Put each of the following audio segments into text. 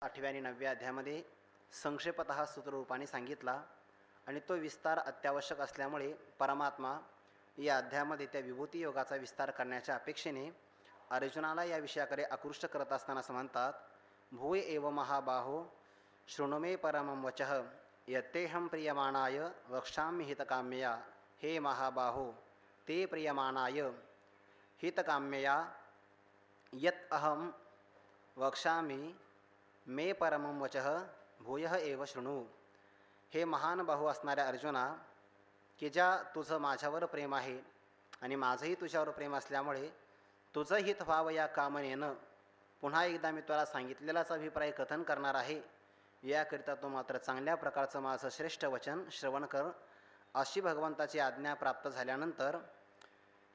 8व्या आणि 9व्या अध्यायामध्ये संक्षेपतः सूत्ररूपाने सांगितला आणि तो विस्तार अत्यावश्यक असल्यामुळे परमात्मा या अध्यायामध्ये त्या विभूती योगाचा विस्तार करण्याच्या अपेक्षेने अर्जुनाला या विषयाकडे आकृष्ट करत असताना असं म्हणतात, भूय एव महाबाहो शृणुमे परमं वचः यत्तेहं प्रियमाणाय वक्ष्यामि हितकाम्यया. हे महाबाहो, ते प्रियमाणाय हितकाम्यया यत् अहं वक्ष्यामि मे परमं वचः भूयः एव शृणु. हे महान बाहू असणाऱ्या अर्जुना, की ज्या तुझं माझ्यावर प्रेम आहे आणि माझंही तुझ्यावर प्रेम असल्यामुळे तुझं हित व्हावं या कामनेनं पुन्हा एकदा मी तुला सांगितलेलाच अभिप्राय कथन करणार आहे. याकरिता तो मात्र चांगल्या प्रकारचं माझं श्रेष्ठ वचन श्रवण कर. अशी भगवंताची आज्ञा प्राप्त झाल्यानंतर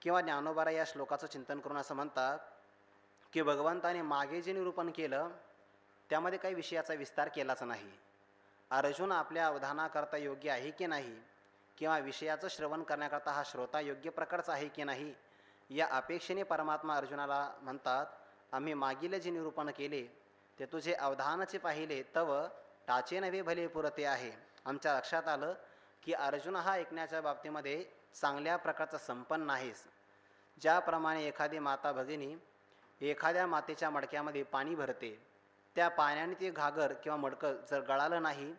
किंवा ज्ञानोबारा या श्लोकाचं चिंतन करून असं म्हणतात की भगवंताने मागे जे निरूपण केलं त्यामध्ये काही विषयाचा विस्तार केलाच नाही. अर्जुन आपल्या अवधानाकरता योग्य आहे की नाही किंवा विषयाचं श्रवण करण्याकरता हा श्रोता योग्य प्रकारचा आहे की नाही या अपेक्षेने परमात्मा अर्जुनाला म्हणतात, आम्ही मागील जे निरूपण केले ते तुझे अवधानाचे पाहिले तव टाचे नव्हे भले पुरते आहे. आमच्या लक्षात आलं की अर्जुन हा ऐकण्याच्या बाबतीमध्ये चांगल्या प्रकारचा संपन्न आहेस. ज्याप्रमाणे एखादी माता भगिनी एखाद्या मातेच्या मडक्यामध्ये पाणी भरते, त्या पाण्याने ते घागर किंवा मडकं जर गळालं नाही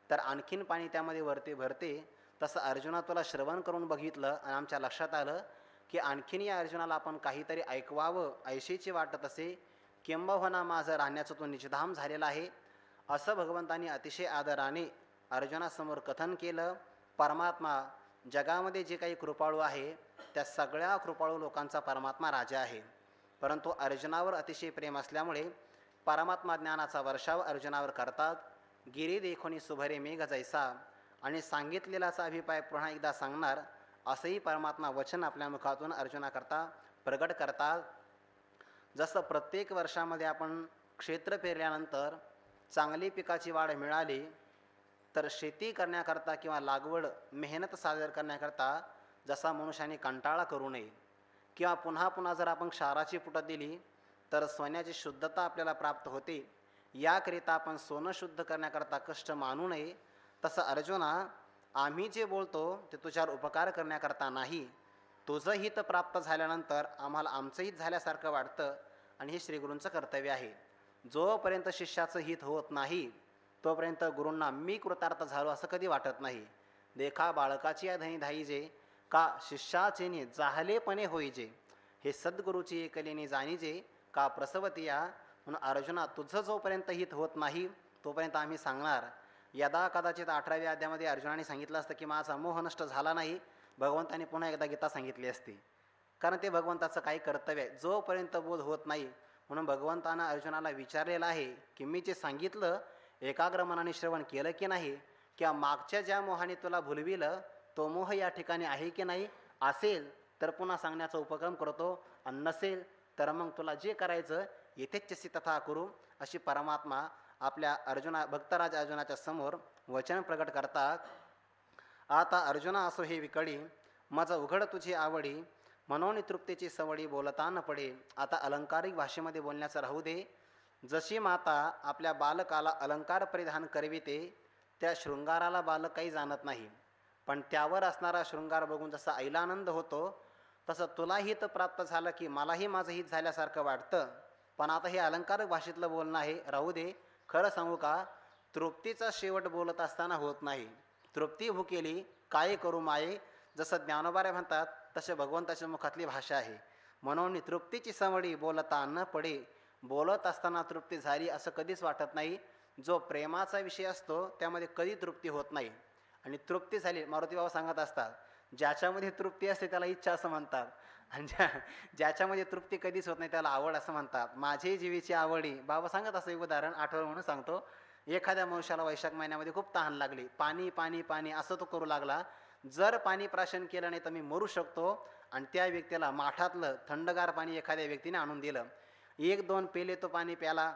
तर आणखीन पाणी त्यामध्ये वरते भरते, तसं अर्जुना तुला श्रवण करून बघितलं आणि आमच्या लक्षात आलं की आणखीन या अर्जुनाला आपण काहीतरी ऐकवावं ऐशीची वाटत असे, किंबहुना माझं राहण्याचं तो निजधाम झालेला आहे. असं भगवंतांनी अतिशय आदराने अर्जुनासमोर कथन केलं. परमात्मा जगामध्ये जे काही कृपाळू आहे त्या सगळ्या कृपाळू लोकांचा परमात्मा राजा आहे, परंतु अर्जुनावर अतिशय प्रेम असल्यामुळे परमात्मा ज्ञानाचा वर्षाव अर्जुनावर करतात. गिरी देखोनी सुभरे मेघ जैसा, आणि सांगितलेलाचा अभिप्राय पुन्हा एकदा सांगणार असंही परमात्मा वचन आपल्या मुखातून अर्जुनाकरता प्रगट करतात. जसं प्रत्येक वर्षामध्ये आपण क्षेत्र पेरल्यानंतर चांगली पिकाची वाढ मिळाली तर शेती करण्याकरता किंवा लागवड मेहनत सादर करण्याकरता जसा मनुष्याने कंटाळा करू नये किंवा पुन्हा पुन्हा जर आपण क्षाराची पुटत दिली तर सोन्याची शुद्धता आपल्याला प्राप्त होते, याकरिता आपण सोनं शुद्ध करण्याकरता कष्ट मानू नये. तसं अर्जुना, आम्ही जे बोलतो ते तुझ्यावर उपकार करण्याकरता नाही, तुझं हित प्राप्त झाल्यानंतर आम्हाला आमचं हित झाल्यासारखं वाटतं आणि हे श्रीगुरूंचं कर्तव्य आहे. जोपर्यंत शिष्याचं हित होत नाही तोपर्यंत गुरूंना मी कृतार्थ झालो असं कधी वाटत नाही. देखा बाळकाची या धनी धाईजे का शिष्याचेने जाहलेपणे होईजे, हे सद्गुरूची एकलेने जाणीजे का प्रसवतिया. म्हणून अर्जुना, तुझं जोपर्यंत हित होत नाही तोपर्यंत आम्ही सांगणार. यदा कदाचित 18व्या अध्यायामध्ये अर्जुनाने सांगितलं असतं की माझा मोह नष्ट झाला नाही, भगवंताने पुन्हा एकदा गीता सांगितली असती, कारण ते भगवंताचं काही कर्तव्य आहे. जोपर्यंत बोध होत नाही म्हणून भगवंतानं अर्जुनाला विचारलेलं आहे की मी जे सांगितलं एकाग्र मनाने श्रवण केलं की नाही, किंवा मागच्या ज्या मोहाने तुला भुलविलं तो मोह या ठिकाणी आहे की नाही. असेल तर पुन्हा सांगण्याचा उपक्रम करतो आणि नसेल तर मग तुला जे करायचं येथेच तथा करू. अशी परमात्मा आपल्या भक्तराज अर्जुनाच्या समोर वचन प्रकट करतात. आता अर्जुना असो हे विकळी, माझं उघड तुझी आवडी, मनोनी तृप्तीची सवडी बोलता न पडे. आता अलंकारिक भाषेमध्ये बोलण्याचं राहू दे. जशी माता आपल्या बालकाला अलंकार परिधान करविते त्या शृंगाराला बालक काही जाणत नाही, पण त्यावर असणारा शृंगार बघून जसा आईला आनंद होतो तसं तुला हित प्राप्त झालं की मलाही माझं हित झाल्यासारखं वाटतं. पण आता हे अलंकारिक भाषेतलं बोलणं आहे, राहू दे. खरं सांगू का, तृप्तीचा शेवट बोलत असताना होत नाही. तृप्ती भुकेली काय करू माये, जसं ज्ञानोबारे म्हणतात तसे भगवंताच्या मुखातली भाषा आहे. म्हणून तृप्तीची सवडी बोलता न पडे. बोलत असताना तृप्ती झाली असं कधीच वाटत नाही. जो प्रेमाचा विषय असतो त्यामध्ये कधी तृप्ती होत नाही, आणि तृप्ती झाली मारुती बाबा सांगत असतात, ज्याच्यामध्ये तृप्ती असते त्याला इच्छा असं म्हणतात, आणि ज्याच्यामध्ये तृप्ती कधीच होत नाही त्याला आवड असं म्हणतात. माझी जीवीची आवडी. बाबा सांगत असं एक उदाहरण आठवण म्हणून सांगतो. एखाद्या मनुष्याला वैशाख महिन्यामध्ये खूप तहान लागली, पाणी पाणी पाणी असं तो करू लागला. जर पाणी प्राशन केलं नाही तर मी मरू शकतो, आणि त्या व्यक्तीला माठातलं थंडगार पाणी एखाद्या व्यक्तीने आणून दिलं. 1-2 पेले तो पाणी प्याला.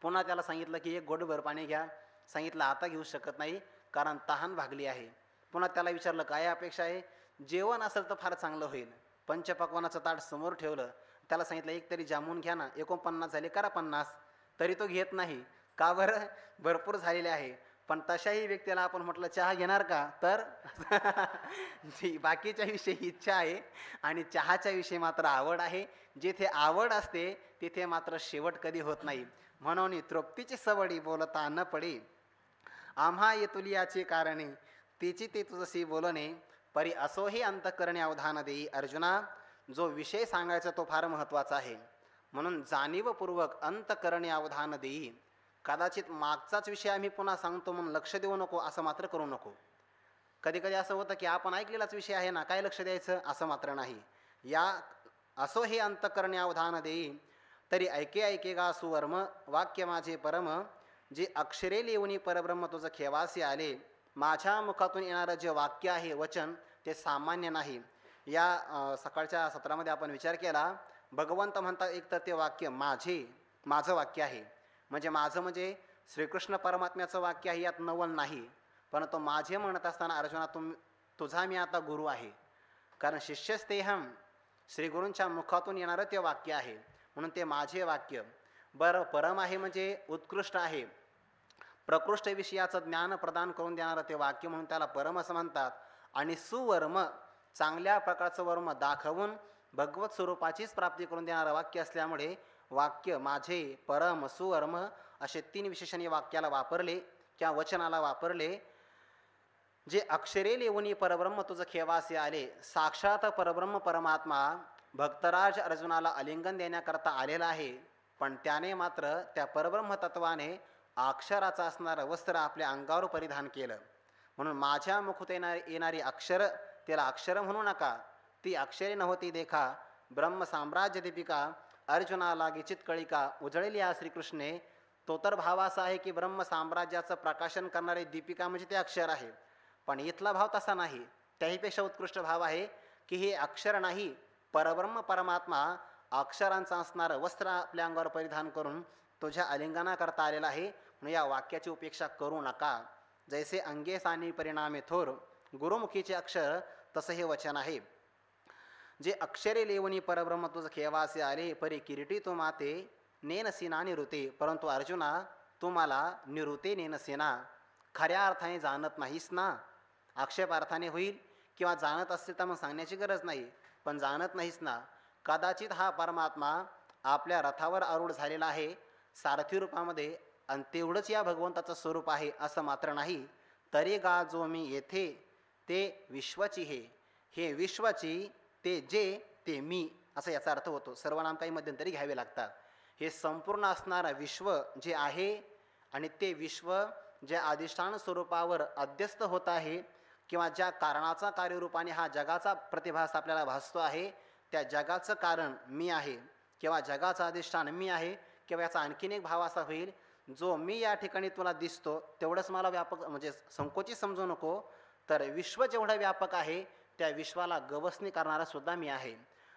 पुन्हा त्याला सांगितलं की 1 घोटभर पाणी घ्या. सांगितलं आता घेऊ शकत नाही कारण तहान भागली आहे. पुन्हा त्याला विचारलं काय अपेक्षा आहे, जेवण असेल तर फार चांगलं होईल. पंचपक्वानाचं ताट समोर ठेवलं. त्याला सांगितलं 1 तरी जामून घ्या ना. 49 झाले, करा 50. तरी तो घेत नाही. का बरं? भरपूर झालेले आहे. पण तशाही व्यक्तीला आपण म्हटलं चहा घेणार का, तर जी बाकीच्या विषयी इच्छा आहे आणि चहाच्या विषयी मात्र आवड आहे. जिथे आवड असते तिथे मात्र शेवट कधी होत नाही. म्हणून तृप्तीची सवडी बोलता न पडे, आम्हा येतुलियाची कारणे तिची ते तुझशी बोलणे, परी असोही अंतःकरणे अवधान देई. अर्जुना, जो विषय सांगायचा तो फार महत्त्वाचा आहे. म्हणून जाणीवपूर्वक अंतःकरणे अवधान देई. कदाचित मागचाच विषय आम्ही पुन्हा सांगतो म्हणून लक्ष देऊ नको असं मात्र करू नको. कधी कधी असं होतं की आपण ऐकलेलाच विषय आहे ना, काय लक्ष द्यायचं, असं मात्र नाही. या असो हे अंतःकरणे अवधान देई, तरी ऐके ऐके गा सुवर्म वाक्य माझे परम, जे अक्षरे लिहून परब्रह्म तुझं खेवासी आले. माझ्या मुखातून येणारं जे वाक्य आहे, वचन, ते सामान्य नाही. या सकाळच्या सत्रामध्ये आपण विचार केला, भगवंत म्हणतात एक तर ते वाक्य माझं वाक्य आहे. माझं म्हणजे श्रीकृष्ण परमात्म्याचं वाक्य आहे, यात नवल नाही. परंतु माझे म्हणत असताना अर्जुना, तुझा मी आता गुरु आहे. कारण शिष्यस्तेहम, श्रीगुरूंच्या मुखातून येणारं ते वाक्य आहे, म्हणून ते माझे वाक्य. बरं, परम आहे म्हणजे उत्कृष्ट आहे, प्रकृष्ट विषयाचं ज्ञान प्रदान करून देणारं ते वाक्य, म्हणून त्याला परम असं म्हणतात. आणि सुवर्म, चांगल्या प्रकारचं वर्म दाखवून भगवत स्वरूपाचीच प्राप्ती करून देणारं वाक्य असल्यामुळे वाक्य माझे, परम, सुवर्म असे 3 विशेषण या वाक्याला वापरले किंवा वचनाला वापरले. जे अक्षरे लिहून परब्रह्म तुझं खेवासे आले, साक्षात परब्रह्म परमात्मा भक्तराज अर्जुनाला आलिंगन देण्याकरता आलेला आहे. पण त्याने मात्र त्या परब्रह्म तत्वाने अक्षराचं असणारं वस्त्र आपल्या अंगावर परिधान केलं. म्हणून माझ्या मुखात येणारी अक्षर, त्याला अक्षर म्हणू नका, ती अक्षरे नव्हती देखा. ब्रह्म साम्राज्य दीपिका अर्जुना लागे चितकळिका, उजळली या श्रीकृष्णे. तो तर भाव असा आहे की ब्रह्म साम्राज्याचं प्रकाशन करणारे दीपिका म्हणजे ते अक्षर आहे. पण इथला भाव तसा नाही, त्याहीपेक्षा उत्कृष्ट भाव आहे की हे अक्षर नाही, परब्रह्म परमात्मा अक्षरांचं असणारं वस्त्र आपल्या अंगावर परिधान करून तुझ्या आलिंगनाकरता आलेला आहे. म्हणून या वाक्याची उपेक्षा करू नका. जैसे अंगे सानी परिणामे थोर, गुरुमुखीचे अक्षर तसं हे वचन आहे. जे अक्षरे लेवनी परब्रह्म तुझ खेवासे आले, परी किरीटी तू माते नेनसीना निरुते. परंतु अर्जुना, तू मला निरुते नेनसेना, खऱ्या अर्थाने जाणत नाहीस ना. आक्षेप अर्थाने होईल किंवा जाणत असतील तर मग सांगण्याची गरज नाही, पण जाणत नाहीस ना. कदाचित हा परमात्मा आपल्या रथावर आरूढ झालेला आहे सारथी रूपामध्ये, आणि तेवढंच या भगवंताचं स्वरूप आहे असं मात्र नाही. तरी गा जो मी येथे ते विश्वची हे विश्वाची, ते जे ते मी, असं याचा अर्थ होतो. सर्वनाम काही मध्यंतरी घ्यावे लागतात. हे संपूर्ण असणारं विश्व जे आहे आणि ते विश्व ज्या अधिष्ठान स्वरूपावर अध्यस्त होत आहे किंवा ज्या कारणाचा कार्यरूपाने हा जगाचा प्रतिभास आपल्याला भासतो आहे, त्या जगाचं कारण मी आहे किंवा जगाचं अधिष्ठान मी आहे. किंवा याचा आणखीन एक भाव असा होईल, जो मी या ठिकाणी तुला दिसतो तेवढंच मला व्यापक म्हणजे संकोचित समजू नको, तर विश्व जेवढं व्यापक आहे त्या विश्वाला गवसणी करणारा सुद्धा मी आहे.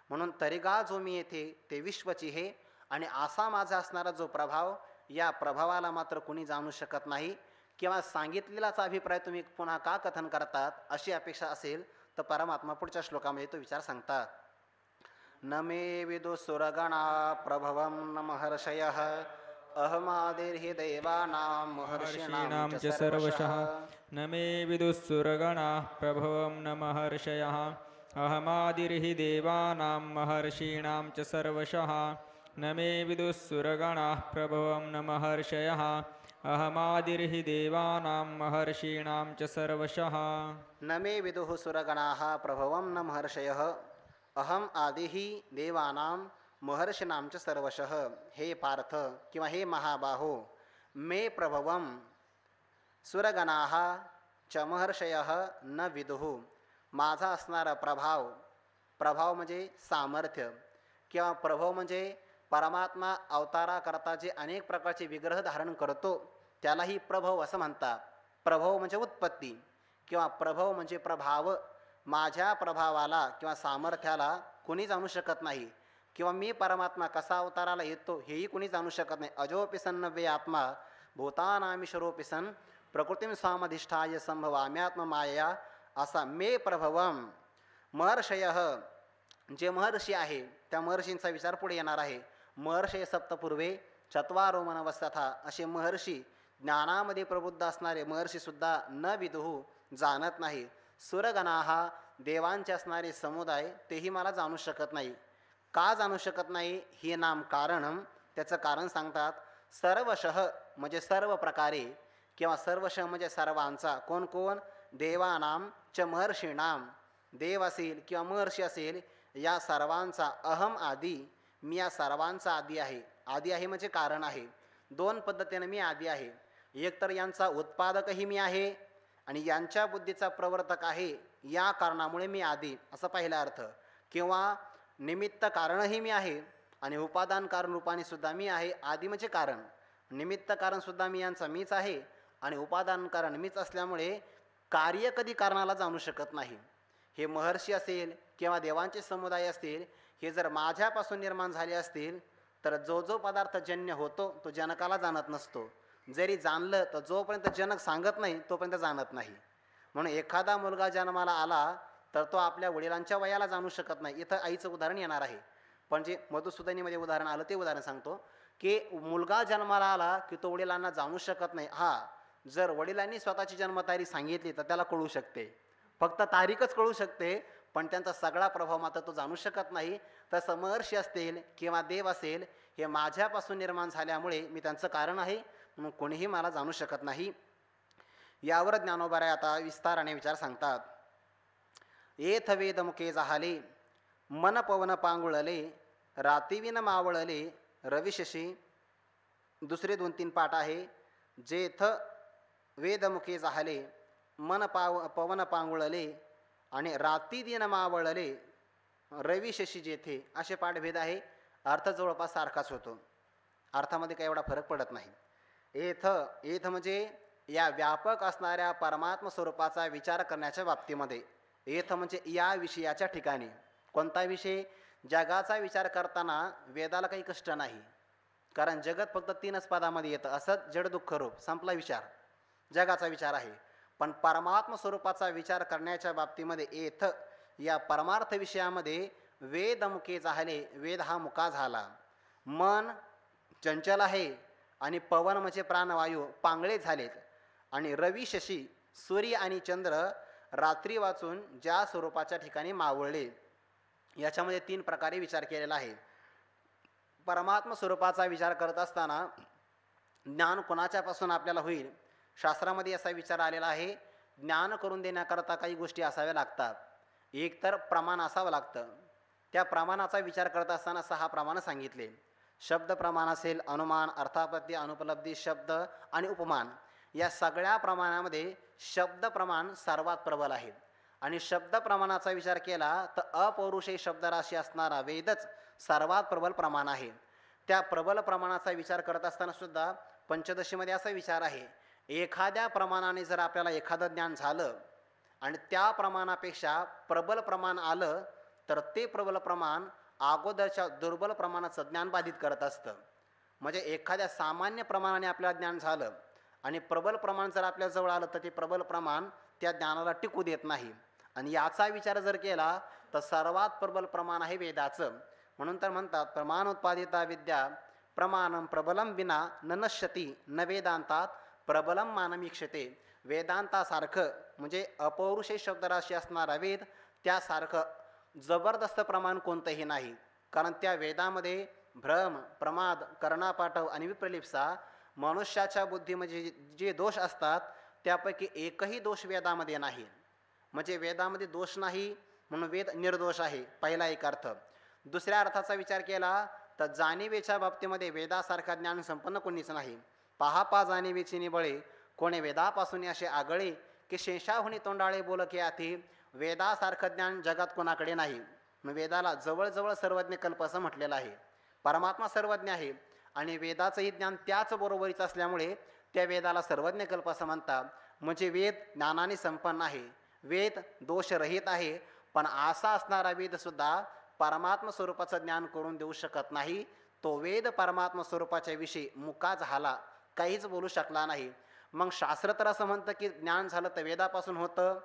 म्हणून तरीगा जो मी येथे ते विश्वची हे, आणि असा माझा असणारा जो प्रभाव, या प्रभावाला मात्र कुणी जाणू शकत नाही. किंवा सांगितलेलाचा अभिप्राय तुम्ही पुन्हा का कथन करतात अशी अपेक्षा असेल तर परमात्मा पुढच्या श्लोकामध्ये तो विचार सांगतात. न मे विदुसुरगणा प्रभवं न महर्षयः, अहमादिर्हि देवानां महर्षीणां च सर्वशः. न मे विदुःसुरगणाः प्रभवं न महर्षयः, अहमादिर्हि देवानां महर्षीणां च सर्वशः. न मे विदुःसुरगणाः प्रभवं न महर्षयः, अहमादिर्हि देवानां महर्षीणां च सर्वशः. न मे विदुः सुरगणाः प्रभवं न महर्षयः, अहम आदिहि देवानां महर्षीणां च सर्वशः. हे पार्थ किंवा हे महाबाहो, मे प्रभवं सुरगणाः च महर्षयः न विदुः, माझा असणारा प्रभाव म्हणजे सामर्थ्य, किंवा प्रभाव म्हणजे परमात्मा अवताराकरता जे अनेक प्रकारचे विग्रह धारण करतो त्यालाही प्रभाव असं म्हणतात. प्रभाव म्हणजे उत्पत्ती किंवा प्रभाव म्हणजे प्रभाव. माझ्या प्रभावाला किंवा सामर्थ्याला कोणी जाणू शकत नाही, किंवा मी परमात्मा कसा अवताराला येतो हेही कोणी जाणू शकत नाही. अजोपि सन्नव्ये आत्मा भूतानामीश्वरोपि सन् प्रकृतीं स्वामधिष्ठाय संभवाम्यात्म माया, असा मे प्रभवम. महर्षयः, जे महर्षी आहे त्या महर्षींचा विचार पुढे येणार आहे. महर्षय सप्तपूर्वे चत्वारो मनवस्तथा असे महर्षी, ज्ञानामध्ये प्रबुद्ध असणारे महर्षीसुद्धा न विदुहू जाणत नाही. सुरगणाहा देवांचे असणारे समुदाय तेही मला जाणू शकत नाही. का जाणू शकत नाही हे नाम कारणम, त्याचं कारण सांगतात. सर्वशः म्हणजे सर्व प्रकारे, किंवा सर्वशः म्हणजे सर्वांचा. कोण कोण? देवानाम च महर्षीणाम, देव असेल किंवा महर्षी असेल, या सर्वांचा अहम आदी, मी या सर्वांचा आदी आहे. आदी आहे म्हणजे कारण आहे. दोन पद्धतीने मी आदी आहे. एक तर यांचा उत्पादकही मी आहे आणि यांच्या बुद्धीचा प्रवर्तक आहे, या कारणामुळे मी आदी, असा पहिला अर्थ. किंवा निमित्त कारणही मी आहे आणि उपादान कारण रूपाने सुद्धा मी आहे. आदी म्हणजे कारण, निमित्त कारण सुद्धा मी यांचा मीच आहे आणि उपादान कारण मीच असल्यामुळे कार्य कधी कारणाला जाणू शकत नाही. हे महर्षी असेल किंवा देवांचे समुदाय असतील, हे जर माझ्यापासून निर्माण झाले असतील तर जो जो पदार्थ जन्य होतो तो जनकाला जाणत नसतो. जरी जाणलं तर जोपर्यंत जनक सांगत नाही तोपर्यंत जाणत नाही. म्हणून एखादा मुलगा जन्माला आला तर तो आपल्या वडिलांच्या वयाला जाणू शकत नाही. इथं आईचं उदाहरण येणार आहे, पण जे मधुसूदनीमध्ये उदाहरण आलं ते उदाहरण सांगतो की मुलगा जन्माला आला की तो वडिलांना जाणू शकत नाही. जर वडिलांनी स्वतःची जन्मतारीख सांगितली तर त्याला कळू शकते, फक्त तारीखच कळू शकते, पण त्यांचा सगळा प्रभाव मात्र तो जाणू शकत नाही. तसं महर्षी असतील किंवा देव असेल, हे माझ्यापासून निर्माण झाल्यामुळे मी त्यांचं कारण आहे, म्हणून कोणीही मला जाणू शकत नाही. यावर ज्ञानोबाराय आता विस्ताराने विचार सांगतात. एथ वेदमुखे जाहले, मन पवन पांगुळले, रातिविन मावळले रविशशी. दुसरे 2-3 पाठ आहे. जेथ वेदमुखे जाहले, मन पवन पांगुळले आणि राती दिन मावळले रविशशी जेथे, असे पाठभेद आहे. अर्थ जवळपास सारखाच होतो, अर्थामध्ये काही एवढा फरक पडत नाही. एथ म्हणजे या व्यापक असणाऱ्या परमात्म स्वरूपाचा विचार करण्याच्या बाबतीमध्ये. एथ म्हणजे या विषयाच्या ठिकाणी. कोणता विषय? जगाचा विचार करताना वेदाला काही कष्ट नाही, कारण जगत फक्त 3च पदामध्ये येतं, असत जड दुःख रूप, संपला विचार, जगाचा विचार आहे. पण परमात्म स्वरूपाचा विचार करण्याच्या बाबतीमध्ये एथ या परमार्थ विषयामध्ये वेदमुखे झाले, वेद हा मुका झाला. मन चंचल आहे आणि पवन म्हणजे प्राणवायू पांगळे झालेत, आणि रवी शशी सूर्य आणि चंद्र रात्री वाचून ज्या स्वरूपाच्या ठिकाणी मावळले. याच्यामध्ये 3 प्रकारे विचार केलेला आहे. परमात्म स्वरूपाचा विचार करत असताना ज्ञान कोणाच्यापासून आपल्याला होईल? शास्त्रामध्ये असा विचार आलेला आहे, ज्ञान करून देण्याकरता काही गोष्टी असाव्या लागतात. एक तर प्रमाण असावं लागतं. त्या प्रमाणाचा विचार करत असताना 6 प्रमाण सांगितले. शब्द प्रमाण असेल, अनुमान, अर्थापत्ती, अनुपलब्धी, शब्द आणि उपमान. या सगळ्या प्रमाणामध्ये शब्द प्रमाण सर्वात प्रबल आहे. आणि शब्द प्रमाणाचा विचार केला तर अपौरुषेय शब्दराशी असणारा वेदच सर्वात प्रबल प्रमाण आहे. त्या प्रबल प्रमाणाचा विचार करत असताना सुद्धा पंचदशीमध्ये असा विचार आहे, एखाद्या प्रमाणाने जर आपल्याला एखादं ज्ञान झालं आणि त्या प्रमाणापेक्षा प्रबल प्रमाण आलं तर ते प्रबल प्रमाण अगोदरच्या दुर्बल प्रमाणाचं ज्ञान बाधित करत असतं. म्हणजे एखाद्या सामान्य प्रमाणाने आपल्याला ज्ञान झालं आणि प्रबल प्रमाण जर आपल्या जवळ आलं तर ते प्रबल प्रमाण त्या ज्ञानाला टिकू देत नाही. आणि याचा विचार जर केला तर सर्वात प्रबल प्रमाण आहे वेदाचं. म्हणून तर म्हणतात, प्रमाण उत्पादिता विद्या प्रमाणम प्रबलम विना न नश्यती न वेदांतात प्रबलम मानमीक्षते. वेदांतासारखं म्हणजे अपौरुषेय शब्दराशी असणारा वेद, त्यासारखं जबरदस्त प्रमाण कोणतंही नाही. कारण त्या वेदामध्ये भ्रम, प्रमाद, कर्णापाठव आणि विप्रलिप्सा, मनुष्याच्या बुद्धीमध्ये जे दोष असतात त्यापैकी एकही दोष वेदामध्ये नाही. म्हणजे वेदामध्ये दोष नाही म्हणून वेद निर्दोष आहे, पहिला एक अर्थ. दुसऱ्या अर्थाचा विचार केला तर जाणीवेच्या बाबतीमध्ये वेदासारखा ज्ञान संपन्न कोणीच नाही. पहा जाणीवेची निबळे, कोणे वेदापासून असे आगळे, की शेषाहुनी तोंडाळे बोलके आधी. वेदासारखं ज्ञान जगात कोणाकडे नाही. वेदाला जवळजवळ सर्वज्ञ कल्प असं म्हटलेलं आहे. परमात्मा सर्वज्ञ आहे आणि वेदाचंही ज्ञान त्याच बरोबरीचं असल्यामुळे त्या वेदाला सर्वज्ञ कल्प असं म्हणतात. म्हणजे वेद ज्ञानाने संपन्न आहे, वेद दोषरहित आहे. पण असा असणारा वेदसुद्धा परमात्म स्वरूपाचं ज्ञान करून देऊ शकत नाही. तो वेद परमात्म स्वरूपाच्या विषयी मुका झाला, काहीच बोलू शकला नाही. मग शास्त्र तर असं म्हणतं की ज्ञान झालं तर वेदापासून होतं,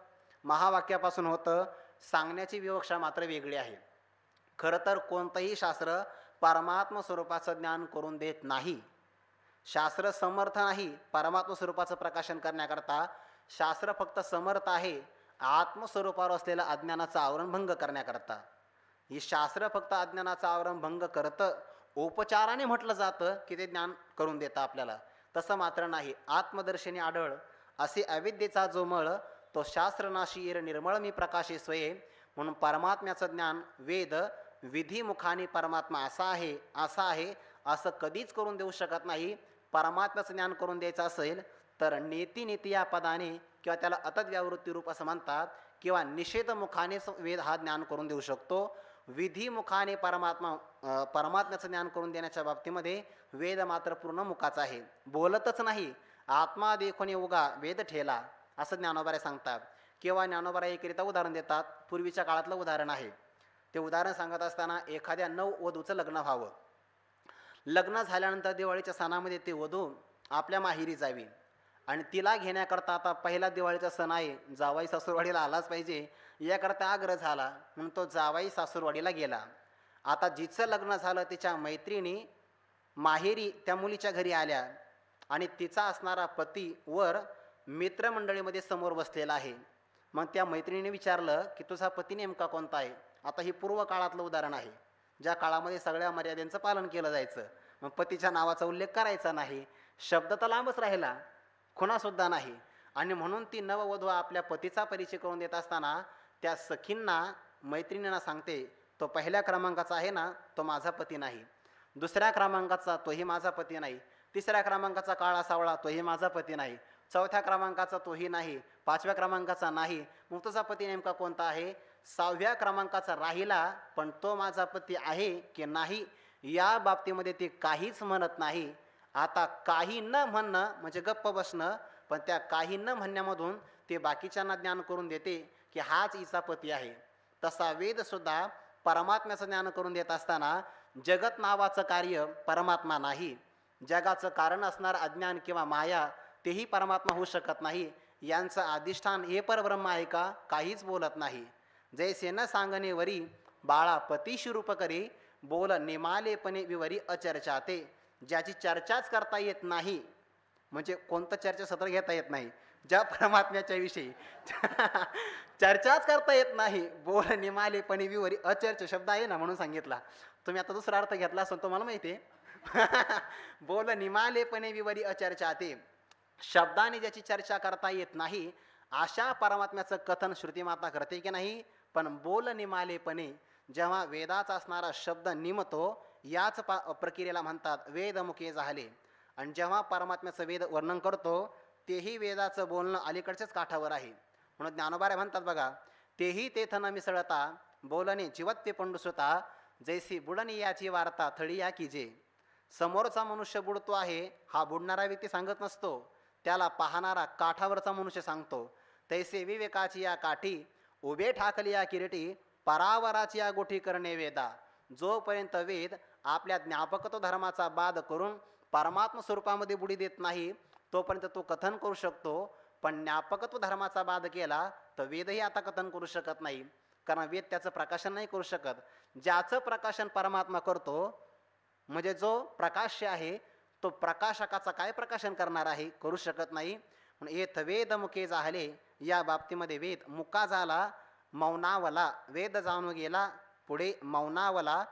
महावाक्यापासून होतं. सांगण्याची विवक्षा मात्र वेगळी आहे. खरं तर कोणतंही शास्त्र परमात्म स्वरूपाचं ज्ञान करून देत नाही. शास्त्र समर्थ नाही परमात्म स्वरूपाचं प्रकाशन करण्याकरता. शास्त्र फक्त समर्थ आहे आत्मस्वरूपावर असलेलं अज्ञानाचं आवरणभंग करण्याकरता. ही शास्त्र फक्त अज्ञानाचं आवरणभंग करतं. उपचाराने म्हटलं जातं की ते ज्ञान करून देतं आपल्याला, तसं मात्र नाही. आत्मदर्शनी आढळ असे अविद्येचा जो मळ तो शास्त्रनाशी इर निर्मळ मी प्रकाशे स्वये. म्हणून परमात्म्याचं ज्ञान वेद विधिमुखाने परमात्मा असा आहे असा आहे असं कधीच करून देऊ शकत नाही. परमात्म्याचं ज्ञान करून द्यायचं असेल तर नेती या पदाने किंवा त्याला अतद्व्यावृत्ती रूप असं म्हणतात, किंवा निषेधमुखानेच वेद हा ज्ञान करून देऊ शकतो. विधिमुखाने परमात्म्याचं ज्ञान करून देण्याच्या बाबतीमध्ये वेद मात्र पूर्ण मुखाचा आहे, बोलतच नाही. आत्मा देखोने उगा वेद ठेला असं ज्ञानोबारे सांगतात. किंवा ज्ञानोबारा एकरिता उदाहरण देतात. पूर्वीच्या काळातलं उदाहरण आहे. ते उदाहरण सांगत असताना एखाद्या नववधूचं लग्न व्हावं. लग्न झाल्यानंतर दिवाळीच्या सणामध्ये ते वधू आपल्या माहेरी जावी आणि तिला घेण्याकरता आता पहिला दिवाळीचा सण आहे, जावाई सासूरवाडीला आलाच पाहिजे याकरता आग्रह झाला. म्हणून तो जावाई सासूरवाडीला गेला. आता जिचं लग्न झालं तिच्या मैत्रिणी माहेरी त्या मुलीच्या घरी आल्या आणि तिचा असणारा पती वर मित्रमंडळीमध्ये समोर बसलेला आहे. मग त्या मैत्रिणीने विचारलं की तुझा पती नेमका कोणता आहे. आता ही पूर्व काळातलं उदाहरण आहे, ज्या काळामध्ये सगळ्या मर्यादेचं पालन केलं जायचं. मग पतीच्या नावाचा उल्लेख करायचा नाही, शब्द तर लांबच राहिला, खुणासुद्धा नाही. आणि म्हणून ती नववधू आपल्या पतीचा परिचय करून देत असताना त्या सखींना मैत्रिणींना सांगते, तो पहिल्या क्रमांकाचा आहे ना तो माझा पती नाही, दुसऱ्या क्रमांकाचा तोही माझा पती नाही, तिसऱ्या क्रमांकाचा काळा सावळा तोही माझा पती नाही, चौथ्या क्रमांकाचा तोही नाही, पाचव्या क्रमांकाचा नाही. मग तुझा पती नेमका कोणता आहे. 6व्या क्रमांकाचा राहिला पण तो माझा पती आहे की नाही या बाबतीमध्ये ते काहीच म्हणत नाही. आता काही न म्हणणं म्हणजे गप्प बसणं, पण त्या काही न म्हणण्यामधून ते बाकीच्यांना ज्ञान करून देते की हाच हिचा पती आहे. तसा वेद सुद्धा परमात्म्याचं ज्ञान करून देत असताना जगत नावाचं कार्य परमात्मा नाही, जगाचं कारण असणार अज्ञान किंवा माया तेही परमात्मा होऊ शकत नाही. यांचं अधिष्ठान हे परब्रह्म आहे का, काहीच बोलत नाही. जैसे न सांगणे वरी बाळा पतीशी रूप करी, बोल निमालेपणे विवरी अचर्चाते. ज्याची चर्चाच करता येत नाही, म्हणजे कोणतं चर्चासत्र घेता येत नाही, ज्या परमात्म्याच्या विषयी चर्चाच करता येत नाही, बोल निमालेपणे विवरी अचर्च शब्द आहे ना म्हणून सांगितला. तुम्ही आता दुसरा अर्थ घेतला असं तुम्हाला माहिती आहे. बोल निमालेपणे विवरी अचर्चाते, शब्दाने ज्याची चर्चा करता येत नाही अशा परमात्म्याचं कथन श्रुतीमाता करते की नाही. पण बोल निमालेपणे, जेव्हा वेदाचा असणारा शब्द निमतो याच प्रक्रियेला म्हणतात वेदमुखे झाले. आणि जेव्हा परमात्म्याचं वेद वर्णन करतो तेही वेदाचं बोलणं अलीकडच्याच काठावर आहे. म्हणून ज्ञानोबारे म्हणतात बघा, तेही तेथ न मिसळता बोलणे जीवत्वे पंडुसुता, जैसी बुडणी याची वार्ता थळी या कीजे. समोरचा मनुष्य बुडतो आहे हा बुडणारा व्यक्ती सांगत नसतो, त्याला पाहणारा काठावरचा मनुष्य सांगतो. तैसे विवेकाची या काठी उभे ठाकली या किरीटी, परावराची या गोठी करणे वेदा. जोपर्यंत वेद आपल्या ज्ञापकत्व धर्माचा बाध करून परमात्म स्वरूपामध्ये बुडी देत नाही तोपर्यंत तो कथन करू शकतो. पण ज्ञापकत्व धर्माचा बाध केला तर वेदही आता कथन करू शकत नाही, कारण वेद त्याचं प्रकाशन नाही करू शकत. ज्याचं प्रकाशन परमात्मा करतो, म्हणजे जो प्रकाश्य आहे तो प्रकाशकाचा काय प्रकाशन करणार आहे, करू शकत नाही. येथ वेद मुखे झाले, या बाबतीमध्ये वेद मुका झाला, मौनावला, वेद जाणून गेला पुढे मौनावला.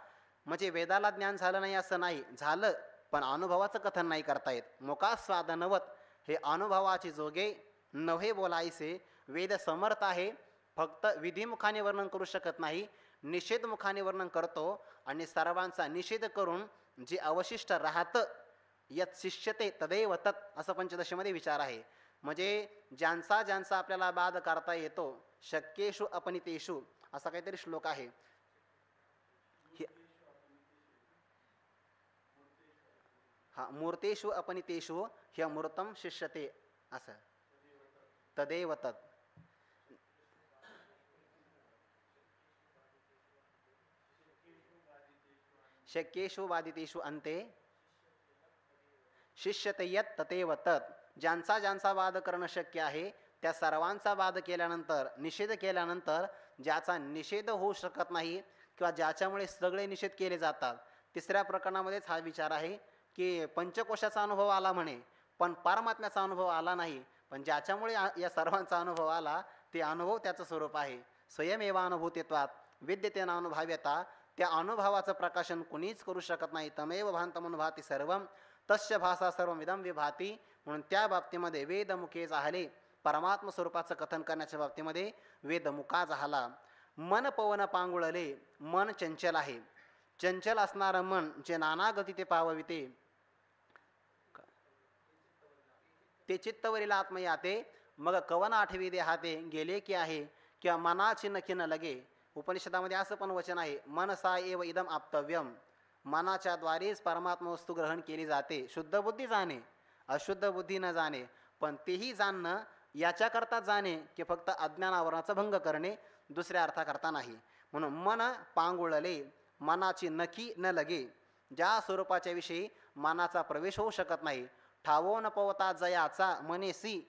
म्हणजे वेदाला ज्ञान झालं नाही असं नाही, झालं पण अनुभवाचं कथन नाही करता येत. मुखास्वादनवत हे अनुभवाचे जोगे नव्हे बोलायचे. वेद समर्थ आहे, फक्त विधिमुखाने वर्णन करू शकत नाही, निषेधमुखाने वर्णन करतो. आणि सर्वांचा निषेध करून जे अवशिष्ट राहतं यत शिष्यते तदैव तत् असं पंचदशीमध्ये विचार आहे. म्हणजे ज्यांचा ज्यांचा आपल्याला बाध करता येतो, शक्येषु अपनितेषु असा काहीतरी श्लोक आहे. हा, मूर्तेषु अपनितेषु ह्यमूर्तम शिष्यते असं तदैव तत्. शक्येषु बाधितेषु अंते शिष्यते यत् तथैव तत्. ज्यांचा ज्यांचा वाद करणं शक्य आहे त्या सर्वांचा वाद केल्यानंतर, निषेध केल्यानंतर ज्याचा निषेध होऊ शकत नाही किंवा ज्याच्यामुळे सगळे निषेध केले जातात, तिसऱ्या प्रकरणामध्येच हा विचार आहे की पंचकोशाचा अनुभव आला म्हणे, पण परमात्म्याचा अनुभव आला नाही. पण ज्याच्यामुळे या सर्वांचा अनुभव आला ते अनुभव त्याचं स्वरूप आहे. स्वयमेवानुभूतित्वात विद्यते नानुभव्यता. त्या अनुभवाचं प्रकाशन कुणीच करू शकत नाही. तमेव भांतमनुभूती सर्वम तस्य भाषा सर्वमिदं विभाती. म्हणून त्या बाबतीमध्ये वेदमुखे झाले. परमात्म स्वरूपाचं कथन करण्याच्या बाबतीमध्ये वेदमुखा झाला. मन पवन पांगुळले. मन चंचल आहे. चंचल असणारं मन जे नाना गती ते पावविते ते चित्तवरील आत्मयाते. मग कवन आठवी देहाते गेले की आहे, किंवा मनाची नखी न लगे. उपनिषदामध्ये असं पण वचन आहे, मनसा एव इदम आप्तव्यम. मनाच्या द्वारेच परमात्मा वस्तू ग्रहण केली जाते. शुद्ध बुद्धी जाणे, अशुद्ध बुद्धी न जाणे. पण तेही जाणणं याच्याकरता जाणे की फक्त अज्ञानावरणाचा भंग करणे, दुसऱ्या अर्थाकरता नाही. म्हणून मन पांगुळले, मनाची नखी न लगे. ज्या स्वरूपाच्या विषयी मनाचा प्रवेश होऊ शकत नाही. ठावो न पवता जयाचा मनेसी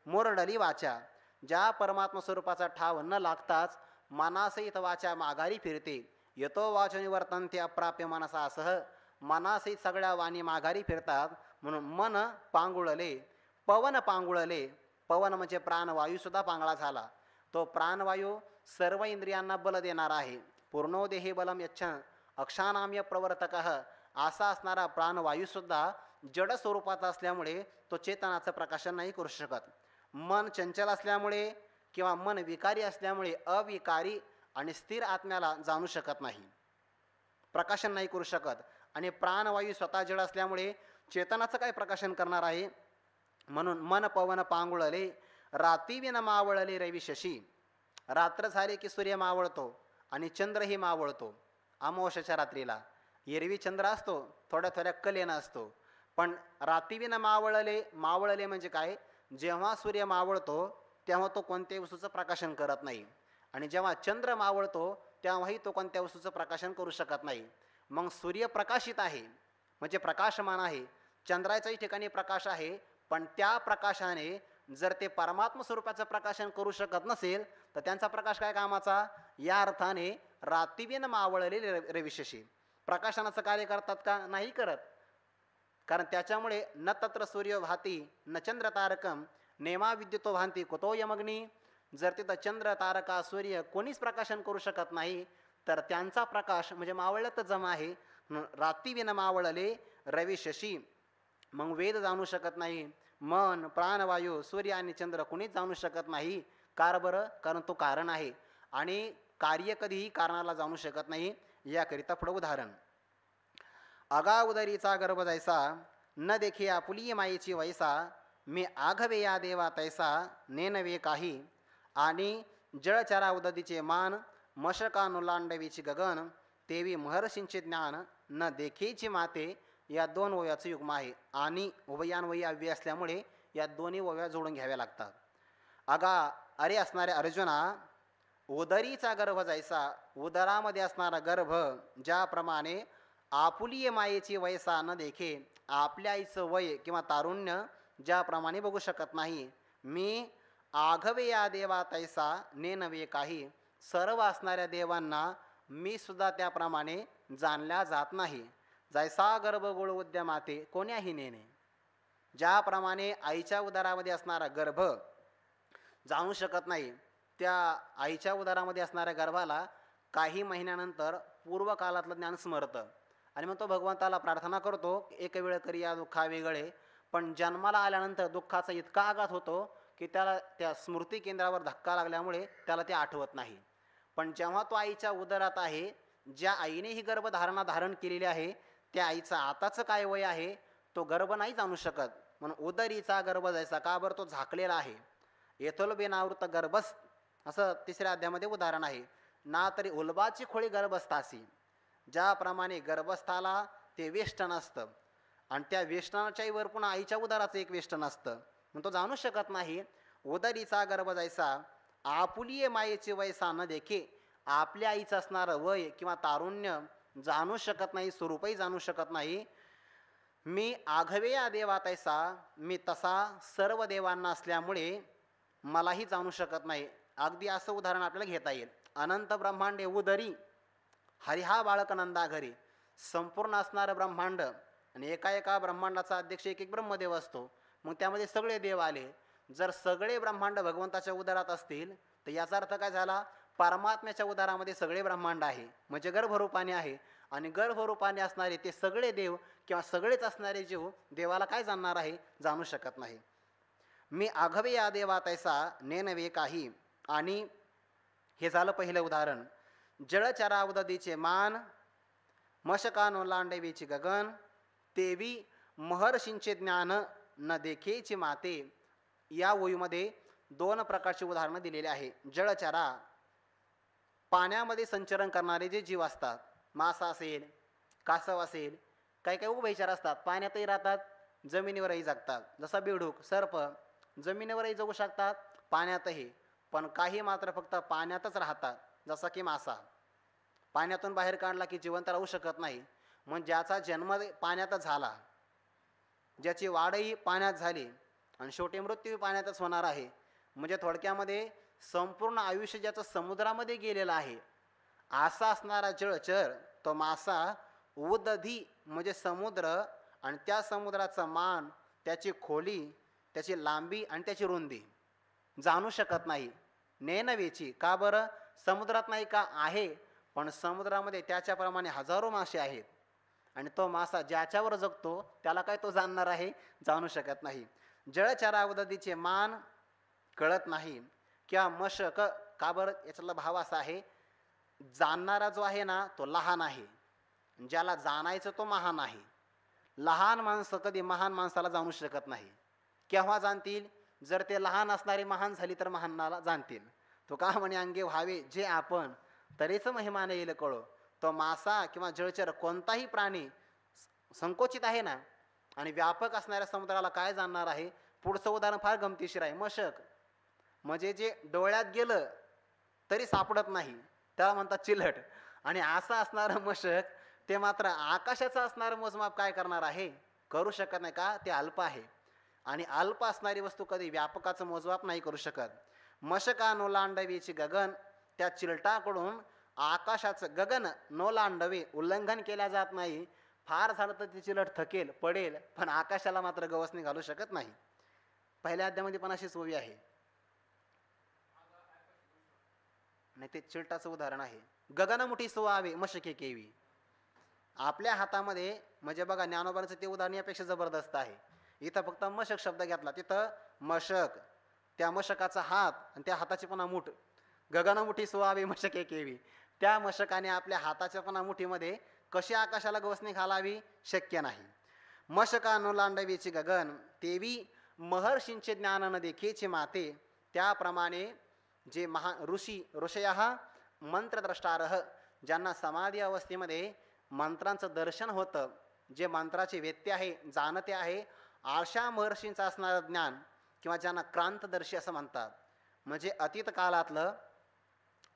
मोरडली वाचा. ज्या परमात्मा स्वरूपाचा ठाव न लागताच मनासहित वाचा माघारी फिरते. यतो वाच निवर्तन्ते अप्राप्य मनसासह. मनासहित सगळ्या वाणी माघारी फिरतात. म्हणून मन पांगुळले. पवन पांगुळले. पवन म्हणजे प्राणवायू सुद्धा पांगळा झाला. तो प्राणवायू सर्व इंद्रियांना बल देणारा आहे. पूर्णो देहे बलम यच्छ अक्षानाम्य प्रवर्तक. असा असणारा प्राणवायू सुद्धा जड स्वरूपाचा असल्यामुळे तो चेतनाचं प्रकाशन नाही करू शकत. मन चंचल असल्यामुळे किंवा मन विकारी असल्यामुळे अविकारी आणि स्थिर आत्म्याला जाणू शकत नाही, प्रकाशन नाही करू शकत. आणि प्राणवायू स्वतः जड असल्यामुळे चेतनाचं काय प्रकाशन करणार आहे. म्हणून मन पवन पांगुळले. रातीविन मावळले रवी शशी. रात्र झाले की सूर्य मावळतो आणि चंद्रही मावळतो. अमावस्याच्या रात्रीला एरवी चंद्र असतो, थोड्या थोड्या कलेनं असतो. पण रातीविन मावळले. मावळले म्हणजे काय, जेव्हा सूर्य मावळतो तेव्हा तो कोणत्याही वस्तूचं प्रकाशन करत नाही. आणि जेव्हा चंद्र मावळतो तेव्हाही तो कोणत्या वस्तूचं प्रकाशन करू शकत नाही. मग सूर्य प्रकाशित आहे म्हणजे प्रकाशमान आहे. चंद्राच्याही ठिकाणी प्रकाश आहे, पण त्या प्रकाशाने जर ते परमात्म स्वरूपाचं प्रकाशन करू शकत नसेल तर त्यांचा प्रकाश काय कामाचा. या अर्थाने रातीविन मावळले रविशशी प्रकाशनाचं कार्य करतात का, नाही करत. कारण त्याच्यामुळे न तत्र सूर्य भाती न चंद्र तारकम नेमा विद्युतो भांती कुतो यमग्नी. जर तिथं चंद्र तारका सूर्य कोणीच प्रकाशन करू शकत नाही तर त्यांचा प्रकाश म्हणजे मावळत जमा आहे. रातीविन मावळले रवी शशी. मग वेद जाणू शकत नाही, मन प्राणवायू सूर्य आणि चंद्र कोणीच जाणू शकत नाही. कार बरं, कारण तो कारण आहे आणि कार्य कधीही कारणाला जाणू शकत नाही. याकरिता पुढं उदाहरण. अगा उदरीचा गर्भ जैसा न देखे आपुली मायेची वैसा. मी आघवे या देवा तैसा नेनवे काही. आणि जळचरा उदतीचे मान मशकानुलांडवीची गगन. तेवी महर्षींचे ज्ञान न देखेची माते. या दोन ओव्याचं युग्म आहे आणि उभयान्वयी अव्यय असल्यामुळे या दोन्ही ओव्या जोडून घ्याव्या लागतात. अगा अरे असणाऱ्या अर्जुना, उदरीचा गर्भ जैसा उदरामध्ये असणारा गर्भ ज्याप्रमाणे आपुलीय मायेची वयसा न देखे आपल्या आईचं वय किंवा तारुण्य ज्याप्रमाणे बघू शकत नाही. मी आघवे या देवा तैसा नेनवे काही. सर्व असणाऱ्या देवांना मी सुद्धा त्याप्रमाणे जाणल्या जात नाही. जैसा गर्भगोळ उद्यमाते कोण्याही नेणे. ज्याप्रमाणे आईच्या उदरामध्ये असणारा गर्भ जाणू शकत नाही, त्या आईच्या उदरामध्ये असणाऱ्या गर्भाला काही महिन्यानंतर पूर्वकाळातलं ज्ञान स्मरतं आणि मग तो भगवंताला प्रार्थना करतो, एक वेळ करी या दुःखा वेगळे. पण जन्माला आल्यानंतर दुःखाचा इतका आघात होतो की त्याला त्या स्मृती केंद्रावर धक्का लागल्यामुळे त्याला ते आठवत नाही. पण जेव्हा तो आईच्या उदरात आहे, ज्या आईने ही गर्भधारणा धारण केलेली आहे त्या आईचं आताचं काय वय आहे तो गर्भ नाही जाणू शकत. म्हणून उदरीचा गर्भ जैसा, का बरं, तो झाकलेला आहे. येथोल बेनावृत गर्भस्थ असं तिसऱ्या अध्यायामध्ये उदाहरण आहे. ना तरी उलबाची खोळी गर्भस्थासी. ज्याप्रमाणे गर्भस्थाला ते वेष्टन असतं आणि त्या वेष्टनाच्याही वर पुन्हा आईच्या उदराचं एक वेष्टन असतं, मग तो जाणू शकत नाही. उदरीचा गर्भ जैसा आपुलीय मायेची वयसा न देखे. आपल्या आईचं असणारं वय किंवा तारुण्य जाणू शकत नाही, स्वरूपही जाणू शकत नाही. मी आघवे या देवा तैसा, मी तसा सर्व देवांना असल्यामुळे मलाही जाणू शकत नाही. अगदी असं उदाहरण आपल्याला घेता येईल. अनंत ब्रह्मांडे उदरी हरिहा बाळक नंदा घरी. संपूर्ण असणारं ब्रह्मांड आणि एका एका ब्रह्मांडाचा अध्यक्ष एक एक ब्रह्मदेव असतो. मग त्यामध्ये सगळे देव आले. जर सगळे ब्रह्मांड भगवंताच्या उदरात असतील तर याचा अर्थ काय झाला, परमात्म्याच्या उदरामध्ये सगळे ब्रह्मांड आहे, म्हणजे गर्भरूपाने आहे. आणि गर्भरूपाने असणारे ते सगळे देव किंवा सगळेच असणारे जीव देवाला काय जाणणार आहे, जाणू शकत नाही. मी आघवे या देवा तैसा नेनवे काही. आणि हे झालं पहिलं उदाहरण. जळचरा उददीचे मान, मशकानो लांडवीची गगन, तेवी महर्षींचे ज्ञान न देखेची माते. या ओळीमध्ये दोन प्रकारची उदाहरणं दिलेली आहे. जळचरा, पाण्यामध्ये संचरण करणारे जे जीव असतात, मासा असेल, कासव असेल, काही काही उभयचर असतात, पाण्यातही राहतात, जमिनीवरही जगतात. जसा बेडूक, सर्प जमिनीवरही जगू शकतात, पाण्यातही. पण काही मात्र फक्त पाण्यातच राहतात, जसा की मासा. पाण्यातून बाहेर काढला की जिवंत राहू शकत नाही. मग ज्याचा जन्म पाण्यातच झाला, ज्याची वाढही पाण्यात झाली आणि शेवटी मृत्यू पाण्यातच होणार आहे, म्हणजे थोडक्यामध्ये संपूर्ण आयुष्य ज्याचं समुद्रामध्ये गेलेलं आहे, असा असणारा जळचर तो मासा उदधी म्हणजे समुद्र, आणि त्या समुद्राचं मान, त्याची खोली, त्याची लांबी आणि त्याची रुंदी जाणू शकत नाही. नेनवेची का बरं? समुद्रात नाही का? आहे, पण समुद्रामध्ये त्याच्याप्रमाणे हजारो मासे आहेत. आणि तो मासा ज्याच्यावर जगतो त्याला काय तो जाणणार आहे? जाणू शकत नाही. जळचरा उदधीचे मान कळत नाही किंवा मशक का बरं? याच्यातला भाव असा आहे, जाणणारा जो आहे ना तो लहान आहे, ज्याला जाणायचं तो महान आहे. लहान माणसं कधी महान माणसाला जाणू शकत नाही. केव्हा जाणतील? जर ते लहान असणारे महान झाली तर महानाला जाणतील. तो का म्हणे अंगे व्हावे जे आपण, तरीच महिमाने येईल कळो. तो मासा किंवा जळचर कोणताही प्राणी संकोचित आहे ना, आणि व्यापक असणाऱ्या समुद्राला काय जाणणार आहे? पुढचं उदाहरण फार गमतीशीर आहे. मशक म्हणजे जे डोळ्यात गेलं तरी सापडत नाही, त्याला म्हणतात चिलट. आणि असं असणारं मशक ते मात्र आकाशाचं असणारं मोजमाप काय करणार आहे? करू शकत नाही. का? ते अल्प आहे. आणि अल्प असणारी वस्तू कधी व्यापकाचं मोजमाप नाही करू शकत. मशका नोलांडवीची गगन, त्या चिलटाकडून आकाशाचं गगन नोलांडवे उल्लंघन केल्या जात नाही. फार झालं तर ती चिलट थकेल, पडेल, पण आकाशाला मात्र गवसणी घालू शकत नाही. पहिल्या अध्यामध्ये पण अशीच ओवी आहे. नाही, ते चिलटाचं उदाहरण आहे. गगनमुठी सुवावे मशके केवी. आपल्या हातामध्ये, म्हणजे बघा ज्ञानोबांचं ते उदाहरण यापेक्षा जबरदस्त आहे. इथं फक्त मशक शब्द घेतला, तिथं मशक, त्या मशकाचा हात आणि त्या हाताची पुन्हा मूठ. गगनमुठी सुवावे मशके केवी. त्या मशकाने आपल्या हाताच्या पुन्हा मुठीमध्ये कशी आकाशाला गवसणी घालावी? शक्य नाही. मशका नोलांडवीची गगन, तेवी महर्षींचे ज्ञान न देखेचे माते. त्याप्रमाणे जे ऋषयः मंत्रद्रष्टारः, ज्यांना समाधी अवस्थेमध्ये मंत्रांचं दर्शन होतं, जे मंत्राचे वेत्ते आहे, जाणते आहे, अशा महर्षींचं असणारं ज्ञान, किंवा ज्यांना क्रांतदर्शी असं म्हणतात, म्हणजे अतीत काळातलं,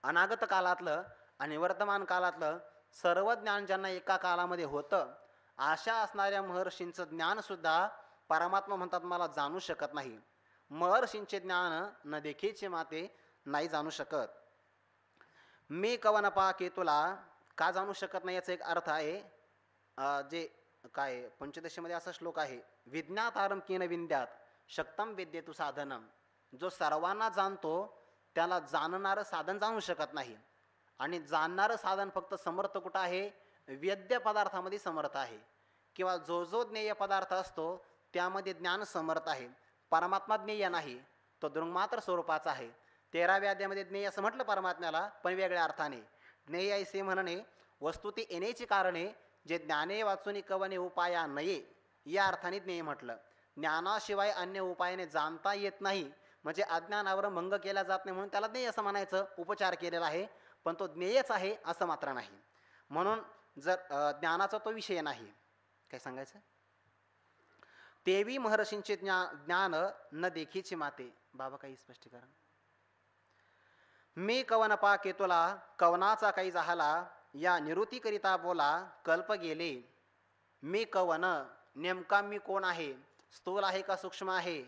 अनागत काळातलं आणि वर्तमान काळातलं सर्व ज्ञान ज्यांना एका काळामध्ये होतं, अशा असणाऱ्या महर्षींचं ज्ञानसुद्धा परमात्मा म्हणतात मला जाणू शकत नाही. महर्षींचे ज्ञान न देखेचे माते, नाही जाणू शकत. मी कवन पाके तुला, का जाणू शकत नाही याचा एक अर्थ आहे. जे काय पंचदशीमध्ये असा श्लोक आहे, विज्ञातारम केन विंद्यात शक्तम विद्येतु साधनम. जो सर्वांना जाणतो त्याला जाणणारं साधन जाणू शकत नाही. आणि जाणणारं साधन फक्त समर्थ कुठं आहे? वेद्य पदार्थामध्ये समर्थ आहे. किंवा जो जो ज्ञेय पदार्थ असतो त्यामध्ये ज्ञान समर्थ आहे. परमात्मा ज्ञेय नाही, तो दृंगमात्र स्वरूपाचा आहे. 13व्या अध्यायामध्ये ज्ञेय असं म्हटलं परमात्म्याला, पण वेगळ्या अर्थाने. ज्ञेय ऐसे म्हणणे वस्तू ते येण्याची कारणे, जे ज्ञाने वाचून कवने उपाया नये, या अर्थाने ज्ञेय म्हटलं. ज्ञानाशिवाय अन्य उपायाने जाणता येत नाही, म्हणजे अज्ञानावर भंग केला जात नाही, म्हणून त्याला ज्ञेय असं म्हणायचं. उपचार केलेला आहे, पण तो ज्ञेयच आहे असं मात्र नाही. म्हणून जर ज्ञानाचा तो विषय नाही. काय सांगायचं? तेवी महर्षींचे ज्ञान न देखीची माते. बाबा काही स्पष्टीकरण? मी कवन पाके तुला, कवनाचा काही झाला, या निवृत्तीकरिता बोला कल्प गेले. मी कवन, नेमका मी कोण आहे? स्थूल आहे का सूक्ष्म आहे?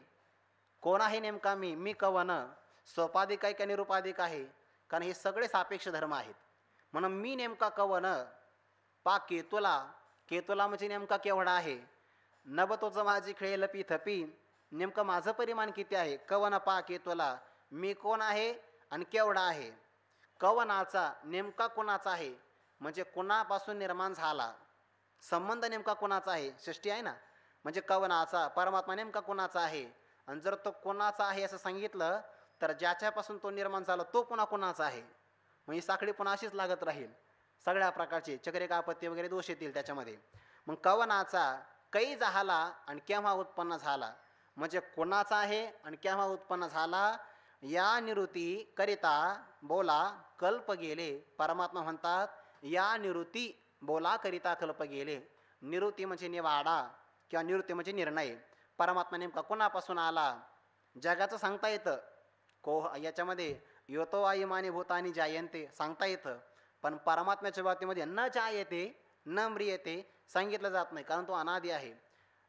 कोण आहे नेमका मी? मी कवन सोपाधिक आहे का निरुपाधिक आहे? कारण हे सगळे सापेक्ष धर्म आहेत. म्हणून मी नेमका कवन पाके तुला, केतुला म्हणजे नेमका केवढा आहे? नभ तोच माझी खेळ लपी थपी, नेमकं माझं परिमाण किती आहे? कवन पा केतुला, मी कोण आहे आणि केवढा आहे? कवनाचा नेमका कोणाचा आहे, म्हणजे कोणापासून निर्माण झाला, संबंध नेमका कोणाचा आहे? षष्टी आहे ना, म्हणजे कवनाचा परमात्मा नेमका कोणाचा आहे. आणि जर तो कोणाचा आहे असं सांगितलं तर ज्याच्यापासून तो निर्माण झाला तो पुन्हा कोणाचा आहे. म्हणजे साखळी पुन्हा अशीच लागत राहील, सगळ्या प्रकारचे चक्रे कापत्य वगैरे दोष येतील त्याच्यामध्ये. मग कवनाचा कै झाला आणि केव्हा उत्पन्न झाला, म्हणजे कोणाचा आहे आणि केव्हा उत्पन्न झाला, या निवृत्ती करिता बोला कल्प गेले. परमात्मा म्हणतात या निवृत्ती बोला करिता कल्प गेले. निवृत्ती म्हणजे निवाडा किंवा निवृत्ती म्हणजे निर्णय. परमात्मा नेमका कोणापासून आला, जगाचं सांगता येतं याच्यामध्ये योतो आयमाने भूतानी जायंते सांगता येतं, पण परमात्म्याच्या बाबतीमध्ये न जायते न म्रियते सांगितलं जात नाही, कारण तो अनादी आहे.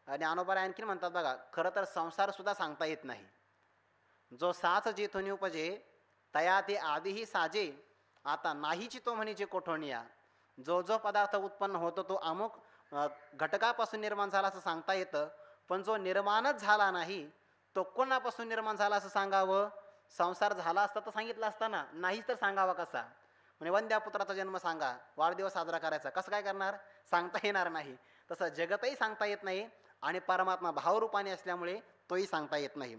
आणि ज्ञानोबा आणखीन म्हणतात बघा, खरं तर संसार सुद्धा सांगता येत नाही. जो साच जेथून उपजे तया ते आधीही साजे, आता नाहीची तो म्हणीचे कोठोनिया. जो जो पदार्थ उत्पन्न होतो तो अमुक घटकापासून निर्माण झाला असं सांगता येतं, पण जो निर्माणच झाला नाही तो कोणापासून निर्माण झाला असं सांगावं. संसार झाला असता तर सांगितलं असताना, नाहीच तर सांगावा कसा. म्हणजे वंद्या पुत्राचा जन्म सांगा, वाढदिवस साजरा करायचा, कसं काय करणार, सांगता येणार नाही. तसं जगतही सांगता येत नाही आणि परमात्मा भावरूपाने असल्यामुळे तोही सांगता येत नाही.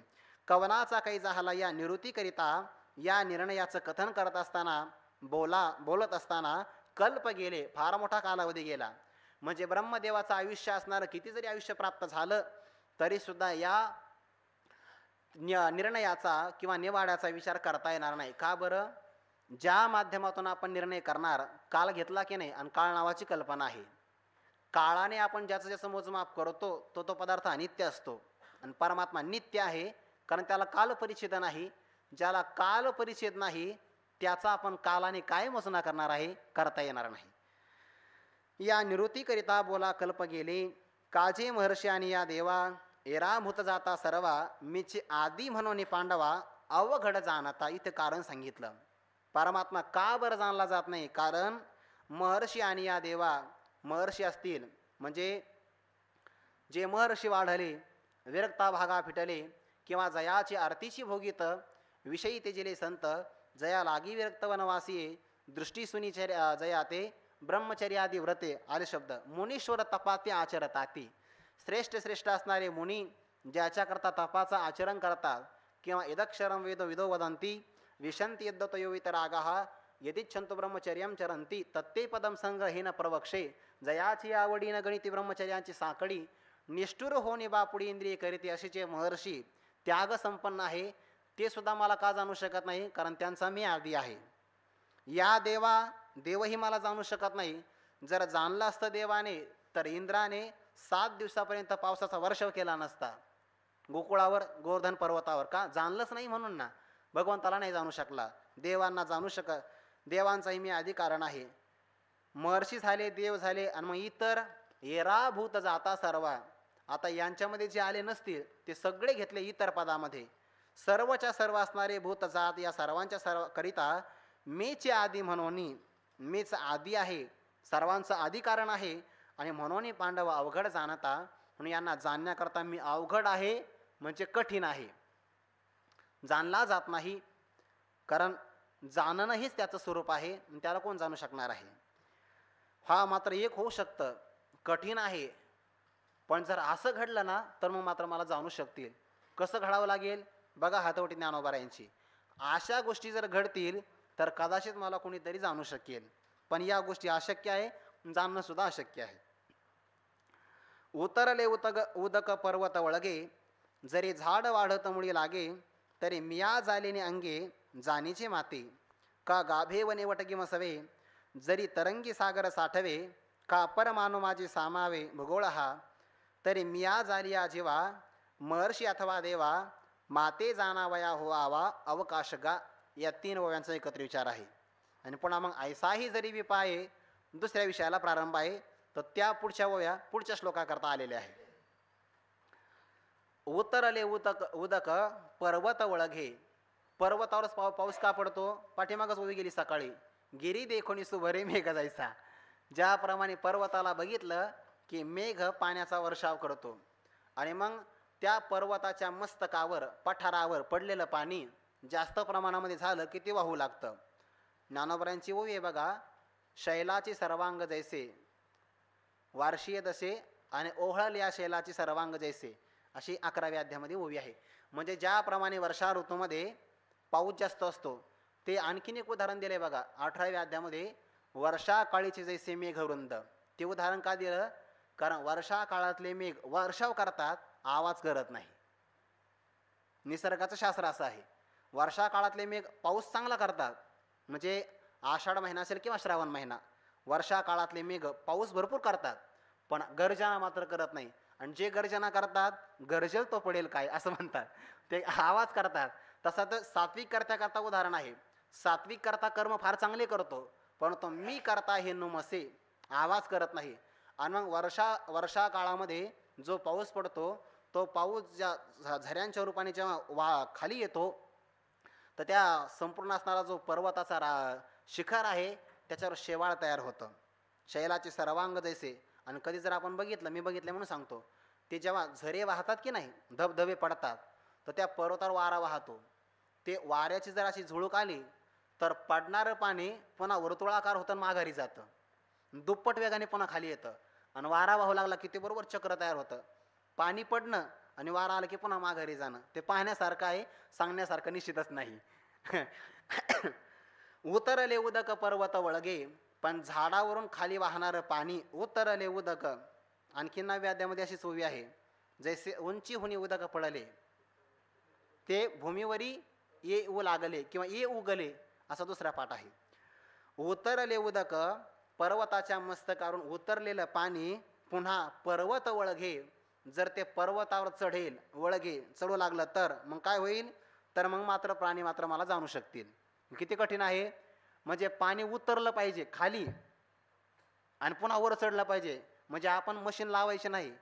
कवनाचा काही झाला या निवृत्तीकरिता, या निर्णयाचं कथन करत असताना बोलत असताना कल्प गेले, फार मोठा कालावधी गेला. म्हणजे ब्रह्मदेवाचं आयुष्य असणारं किती जरी आयुष्य प्राप्त झालं तरी सुद्धा या निर्णयाचा किंवा निवाड्याचा विचार करता येणार नाही. का बरं? ज्या माध्यमातून आपण निर्णय करणार, काल घेतला की नाही, आणि काळ नावाची कल्पना आहे. काळाने आपण ज्याचं ज्याचं मोजमाप करतो तो पदार्थ अनित्य असतो आणि परमात्मा नित्य आहे, कारण त्याला काल परिच्छेद नाही. ज्याला काल परिच्छेद नाही त्याचा आपण कालाने काय मोजना करणार आहे, करता येणार नाही. या निवृत्तीकरिता बोला कल्प गेले, काजे महर्षी आणि या देवा, एराभूत जाता सर्वा, मीचे आदी म्हणून पांडवा, अवघड जाणता. इथे कारण सांगितलं. परमात्मा का बरं जाणला जात नाही, कारण महर्षी आणि या देवा, महर्षी असतील म्हणजे जे महर्षी वाढले, विरक्ता भागा फिटले, किंवा जयाची आरतीची भोगीत विषयी तेजिले संत, जया लागी विरक्त वनवासी, दृष्टी सुनी जया ते ब्रह्मचर्यादी व्रते. आले शब्द, मुनीश्वर तपाते आचरताती. श्रेष्ठ असणारे मुनी ज्याच्याकरता तपाचं आचरण करतात, किंवा यदक्षरम वेद विदो वदंती, विशंती यद्दतयो वितरागाः, यदिच्छंतो ब्रह्मचर्यम चरंती, तत्ते पदम संग्रहेन प्रवक्षे. जयाची आवडीन गणिती ब्रह्मचर्यांची साकडी, निष्ठुर होणे बापुडी इंद्रिय करीते. असे जे महर्षी त्याग संपन्न आहे ते सुद्धा मला का जाणू शकत नाही, कारण त्यांचा मी आदी आहे. या देवही मला जाणू शकत नाही. जर जाणलं असतं देवाने तर इंद्राने 7 दिवसापर्यंत पावसाचा वर्षाव केला नसता गोकुळावर, गोवर्धन पर्वतावर. का जाणलंच नाही म्हणून ना, भगवंताला नाही जाणू शकला, देवांना जाणू देवांचाही मी आधी कारण आहे. महर्षी झाले, देव झाले, आणि मग इतर एराभूत जाता सर्वा. आता यांच्यामध्ये जे आले नसतील ते सगळे घेतले इतर पदामध्ये. सर्वच्या सर्व असणारे भूत जात या सर्वांच्या सर्व करिता मीचे आदी म्हणून, मीच आदी आहे, सर्वांचं आदी कारण आहे. आणि म्हणून पांडव अवघड जाणता, म्हणून यांना जाणण्याकरता मी अवघड आहे म्हणजे कठीण आहे, जाणला जात नाही. कारण जाणणं हेच त्याचं स्वरूप आहे, त्याला कोण जाणू शकणार आहे. हा मात्र एक होऊ शकतं, कठीण आहे, पण जर असं घडलं ना तर मग मात्र मला जाणू शकतील. कसं घडावं लागेल बघा, हातवटी ज्ञानोबा यांची. अशा गोष्टी जर घडतील तर कदाचित मला कोणीतरी जाणू शकेल, पण या गोष्टी अशक्य आहे, जाणणं सुद्धा अशक्य आहे. उतरले उदक पर्वत वळगे, जरी झाड वाढत मुळी लागे, तरी मिया जालेने अंगे जाणीचे माते. का गाभे वने वटगी मसवे, जरी तरंगी सागर साठवे, का परमानु माझे सामावे भूगोळ हा, तरी मिया जालिया जीवा, महर्षी अथवा देवा, माते जाणावया हो आवा अवकाश गा. या 3 ओव्यांचा एकत्र विचार आहे. आणि पुन्हा मग ऐसाही जरी विपाये, दुसऱ्या विषयाला प्रारंभ आहे, तर त्या पुढच्या ओव्या पुढच्या श्लोकाकरता आलेल्या आहे. उतरले उदक पर्वत वळगे, पर्वतावरच पाऊस का पडतो, पाठीमागच ओवी गेली सकाळी, गिरी देखोनी सुभरे मेघ जायचा. ज्याप्रमाणे पर्वताला बघितलं की मेघ पाण्याचा वर्षाव करतो आणि मग त्या पर्वताच्या मस्तकावर पठारावर पडलेलं पाणी जास्त प्रमाणामध्ये झालं की ते वाहू लागतं. ज्ञानोबरांची ओवी आहे बघा, शैलाची सर्वांग जैसे वार्षीय दसे आणि ओहळ या शैलाची सर्वांग जैसे, अशी 11व्या अध्यायामध्ये ओवी आहे. म्हणजे ज्याप्रमाणे वर्षा ऋतूमध्ये पाऊस जास्त असतो ते आणखीन एक उदाहरण दिले बघा 18व्या अध्यायामध्ये, वर्षा काळीचे जैसे मेघवृंद. ते उदाहरण का दिलं? कारण वर्षा काळातले मेघ वर्षाव करतात, आवाज करत नाही. निसर्गाचं शास्त्र असं आहे. वर्षा काळातले मेघ पाऊस चांगला करतात, म्हणजे आषाढ महिना असेल किंवा श्रावण महिना, वर्षा काळातले मेघ पाऊस भरपूर करतात पण गर्जना मात्र करत नाही. आणि जे गर्जना करतात, गरजेल तो पडेल काय असं म्हणतात, ते आवाज करतात. तसा तर सात्विक करता करता उदाहरण आहे. सात्विक करता कर्म फार चांगले करतो, परंतु मी करता हे नुमसे, आवाज करत नाही. आणि मग वर्षा काळामध्ये जो पाऊस पडतो, तो पाऊस ज्या झऱ्यांच्या रूपाने जेव्हा खाली येतो, तर त्या संपूर्ण असणारा जो पर्वताचा शिखर आहे त्याच्यावर शेवाळ तयार होतं, शैलाचे सर्वांग जैसे. आणि कधी जर आपण बघितलं, मी बघितलं म्हणून सांगतो, ते जेव्हा झरे वाहतात की नाही, धबधबे पडतात, तर त्या पर्वतावर वारा वाहतो. ते वाऱ्याची जर अशी झुळूक आली तर पडणारं पाणी पुन्हा वर्तुळाकार होतं, माघारी जातं, दुप्पट वेगाने पुन्हा खाली येतं. आणि वारा वाहू लागला की ते बरोबर चक्र तयार होतं, पाणी पडणं आणि वारा आला की पुन्हा माघारी जाणं. ते पाहण्यासारखं आहे, सांगण्यासारखं निश्चितच नाही. उतरले उदक पर्वत वळगे, पण झाडावरून खाली वाहणारं पाणी उतरले उदक. आणखी 9व्या अध्यायामध्ये अशी ओवी आहे, जैसे उंची हुनी उदक पडले, ते भूमीवरी येऊ लागले किंवा ये उगले, असा दुसरा पाठ आहे. उतरले उदक, पर्वताच्या मस्तकावरून उतरलेलं पाणी पुन्हा पर्वत वळगे, जर ते पर्वतावर चढेल, वळगे चढू लागलं तर मग काय होईल? तर मग मात्र प्राणी मात्र मला जाणू शकतील. किती कठीण आहे, म्हणजे पाणी उतरलं पाहिजे खाली आणि पुन्हा वर चढलं पाहिजे. म्हणजे आपण मशीन लावायचे नाही,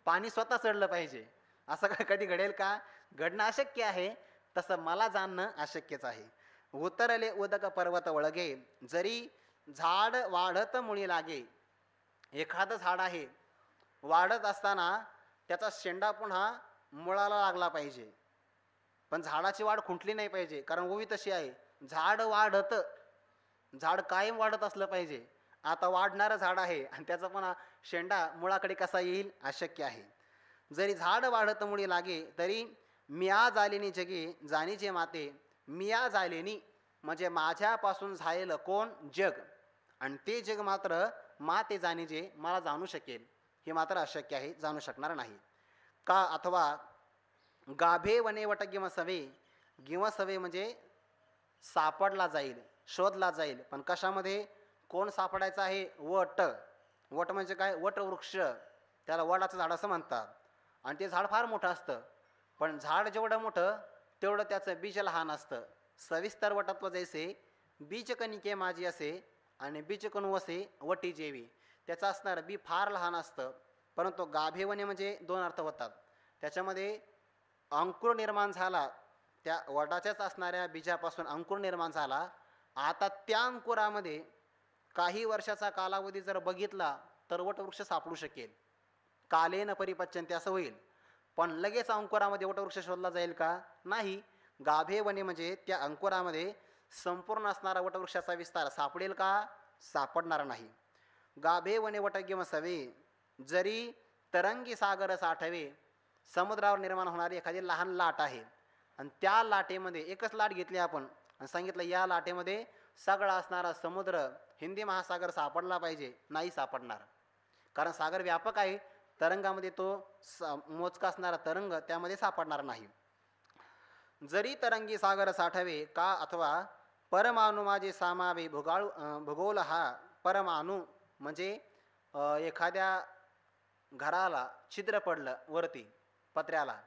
पाणी स्वतः चढलं पाहिजे. असं काय कधी घडेल का? घडणं अशक्य आहे, तसं मला जाणणं अशक्यच आहे. उतरले उदक पर्वत वळगे, जरी झाड वाढत मुळी लागे. एखादं झाड आहे, वाढत असताना त्याचा शेंडा पुन्हा मुळाला लागला पाहिजे, पण झाडाची वाढ खुंटली नाही पाहिजे. कारण ओवी तशी आहे, झाड वाढत, झाड कायम वाढत असलं पाहिजे. आता वाढणारं झाड आहे आणि त्याचा पुन्हा शेंडा मुळाकडे कसा येईल? अशक्य आहे. जरी झाड वाढत मुळी लागे, तरी मिया जालेनी जगे जाणीचे माते. मिया जालेनी म्हणजे माझ्यापासून झालेलं कोण? जग. आणि ते जग मात्र माते जाणीजे, मला जाणू शकेल, हे मात्र अशक्य आहे, जाणू शकणार नाही. का? अथवा गाभे वने वट गिमसवे. गिमसवे म्हणजे सापडला जाईल, शोधला जाईल. पण कशामध्ये? कोण सापडायचं आहे? वट. वट म्हणजे काय? वटवृक्ष, त्याला वडाचं झाड असं म्हणतात. आणि ते झाड फार मोठं असतं, पण झाड जेवढं मोठं तेवढं त्याचं बीज लहान असतं. सविस्तर वटत्व जैसे बीजकणिके माझी असे आणि बीजकणू असे वटी जेवी. त्याचं असणारं बी फार लहान असतं. परंतु गाभेवने म्हणजे 2 अर्थ होतात. त्याच्यामध्ये अंकुर निर्माण झाला, त्या वडाच्याच असणाऱ्या बीजापासून अंकुर निर्माण झाला. आता त्या अंकुरामध्ये काही वर्षाचा कालावधी जर बघितला तर वटवृक्ष सापडू शकेल. कालेन परिपच्यन्ते असं होईल. पण लगेच अंकुरामध्ये वटवृक्ष शोधला जाईल का? नाही. गाभे वने म्हणजे त्या अंकुरामध्ये संपूर्ण असणारा वटवृक्षाचा विस्तार सापडेल का? सापडणार नाही. गाभे वने वटगिम सवे, जरी तरंगी सागर साठवे. समुद्रावर निर्माण होणारी एखादी लहान लाट आहे आणि त्या लाटेमध्ये एकच लाट घेतली आपण आणि सांगितलं या लाटेमध्ये सगळा असणारा समुद्र, हिंदी महासागर सापडला पाहिजे. नाही सापडणार, कारण सागर व्यापक आहे. तरंगामध्ये तो मोजका असणारा तरंग त्यामध्ये सापडणार नाही. जरी तरंगी सागर साठवे का, अथवा परमाणू माझे सामावे भूगोल. हा परमाणू म्हणजे एखाद्या घराला छिद्र पडलं वरती पत्र्याला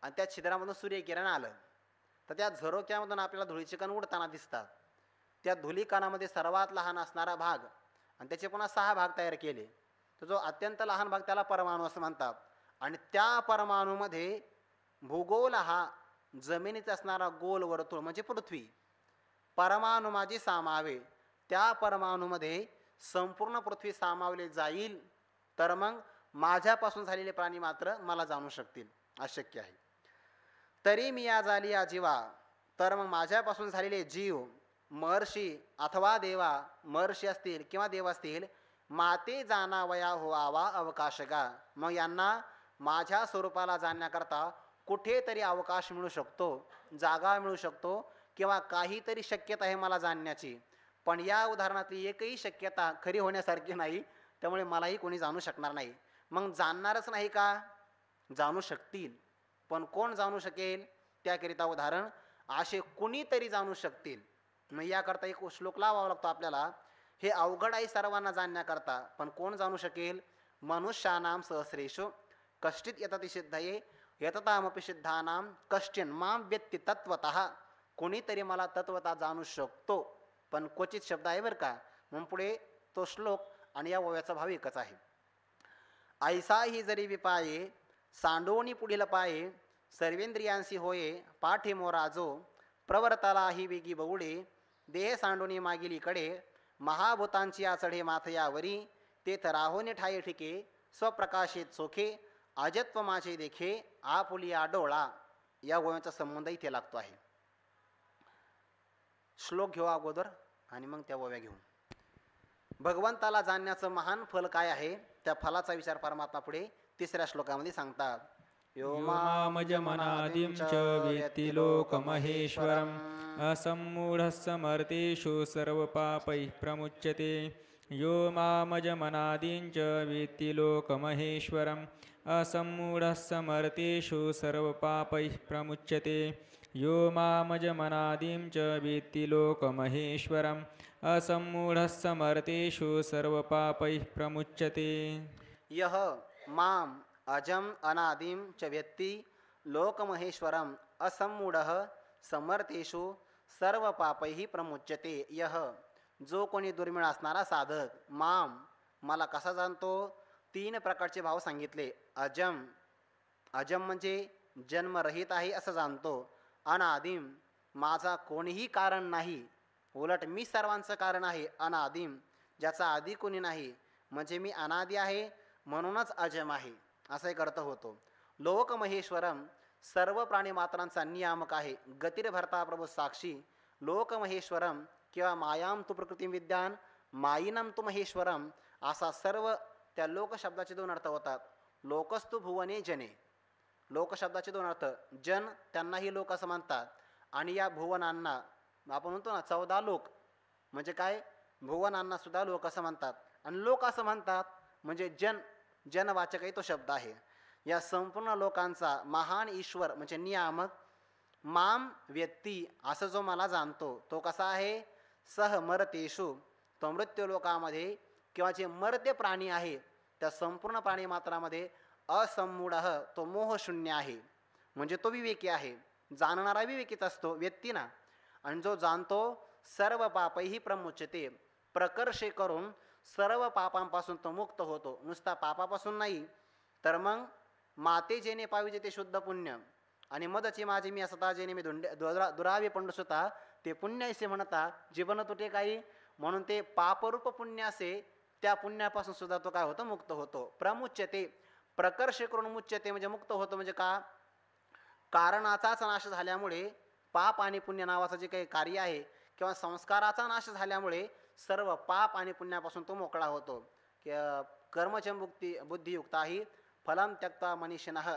आणि त्या छिद्रामधून सूर्यकिरण आलं, तर त्या झरोक्यामधून आपल्याला धुळीचे कण उडताना दिसतात. त्या धुलीकणामध्ये सर्वात लहान असणारा भाग आणि त्याचे पुन्हा 6 भाग तयार केले, तर जो अत्यंत लहान भाग त्याला परमाणू असं म्हणतात. आणि त्या परमाणूमध्ये भूगोल हा जमिनीत असणारा गोल वर्तुळ म्हणजे पृथ्वी. परमाणू माझी सामावे, त्या परमाणूमध्ये संपूर्ण पृथ्वी सामावली जाईल, तर मग माझ्यापासून झालेले प्राणी मात्र मला जाणू शकतील, अशक्य आहे. तरी मी या झाली या जीवा, तर मग माझ्यापासून झालेले जीव महर्षी अथवा देवा, महर्षी असतील किंवा देव असतील, माते जाणावया व्हावा अवकाशगा, मग यांना माझ्या स्वरूपाला जाणण्याकरता कुठेतरी अवकाश मिळू शकतो, जागा मिळू शकतो, किंवा काहीतरी शक्यता आहे मला जाणण्याची. पण या उदाहरणातली एकही शक्यता खरी होण्यासारखी नाही, त्यामुळे मलाही कोणी जाणू शकणार नाही. मग जाणणारच नाही का? जाणू शकतील, पण कोण जाणू शकेल? त्याकरिता उदाहरण, असे कुणीतरी जाणू शकतील. मग याकरता एक श्लोक लावावा लागतो आपल्याला. हे अवघड आहे सर्वांना जाणण्याकरता, पण कोण जाणू शकेल? मनुष्यानाम सहस्रेषु कष्टित यतति सिद्धये यततामपि सिद्धानां कश्चिन माम व्यक्ती तत्वतः. कोणीतरी मला तत्वतः जाणू शकतो, पण क्वचित शब्द आहे बरं का. मग पुढे तो श्लोक आणि या ओव्याचा भाव एकच आहे. ऐसा ही जरी विपाये सांडोनी पुढील पाये, सर्वेंद्रियांसी होये पाठी मोराजो, प्रवर्ताला ही वेगी बवडे, देह सांडोनी मागिलीकडे, महाभूतांची आचढे माथयावरी, तेथ राहोने ठाये ठिके, स्वप्रकाशित चोखे, अजत्व माझे देखे, आपुलिया डोळा. या गोव्याचा संबंध इथे लागतो आहे. श्लोक घेऊ अगोदर आणि मग त्या ओव्या घेऊ. भगवंताला जाणण्याचं महान फल काय आहे, त्या फलाचा विचार परमात्मा पुढे तिसऱ्या श्लोकामध्ये सांगतात. यो मामजमनादिं च वेत्ति लोकमहेश्वरम् असम्मूढः समर्थेषु सर्वपापैः प्रमुच्यते. यो मामजमनादिं च वेत्ति लोकमहेश्वरम् असम्मूढः समर्थेषु सर्वपापैः प्रमुच्यते. यो मामजमनादिं च वेत्ति लोकमहेश्वरम् असम्मूढः समर्थेषु सर्वपापैः प्रमुच्यते. यह माम अजम अनादिम च व्यक्ति लोकमहेश्वरम असम्मूढः समर्थेषु सर्व पापैहि प्रमुच्यते. यह जो कोणी दुर्मिळ असणारा साधक, माम मला कसा जाणतो? 3 प्रकारचे भाव सांगितले. अजम, अजम म्हणजे जन्मरहित आहे असं जाणतो. अनादिम, माझा कोणीही कारण नाही, उलट मी सर्वांचं कारण आहे. अनादिम, ज्याचा आधी कोणी नाही, म्हणजे मी अनादी आहे म्हणूनच अजम आहे, असा एक अर्थ होतो. लोकमहेश्वरम, सर्व प्राणीमात्रांचा नियामक आहे. गतिर्भर्ता प्रभू साक्षी. लोकमहेश्वरम किंवा मायाम तु प्रकृती विद्यान मायिनम तु महेश्वरम, असा सर्व त्या लोक शब्दाचे 2 अर्थ होतात. लोकस्तु भुवने जने, लोक शब्दाचे 2 अर्थ. जन त्यांनाही लोक असं म्हणतात, आणि या भुवनांना आपण म्हणतो ना 14 लोक, म्हणजे काय, भुवनांना सुद्धा लोक असं म्हणतात. आणि लोक असं म्हणतात म्हणजे जनवाचकही तो शब्द आहे. या संपूर्ण लोकांचा महान ईश्वर म्हणजे नियामक माम व्यक्ती, असं जो मला जाणतो तो कसा आहे? सह मरतेषु, तो मृत्यू लोकामध्ये किंवा जे मर्त्य प्राणी आहे त्या संपूर्ण प्राणीमात्रामध्ये असम्मूढ, तो मोहशून्य आहे, म्हणजे तो विवेकी आहे. जाणणारा विवेकीच असतो व्यक्ती ना. आणि जो जाणतो सर्व पापैहि प्रमुच्यते, प्रकर्षे करून सर्व पापांपासून तो मुक्त होतो. नुसता पापापासून नाही, तर मग माते जेणे पाविजे ते शुद्ध पुण्य, आणि मदची माझे मी असता जेणे मी दुरावे पंडसुता, ते पुण्य असे म्हणता जीवन तुटे काही, म्हणून ते पापरूप पुण्य असे त्या पुण्यापासून सुद्धा तो काय होतो? मुक्त होतो. प्रमुच्यते, प्रकर्ष करून मुच्यते म्हणजे मुक्त होतो. म्हणजे का? कारणाचाच नाश झाल्यामुळे पाप आणि पुण्य नावाचं जे काही कार्य आहे किंवा संस्काराचा नाश झाल्यामुळे सर्व पाप आणि पुण्यापासून तो मोकळा होतो. कर्मच बुद्धियुक्ताही फलम त्यक्ता मनीषिणः,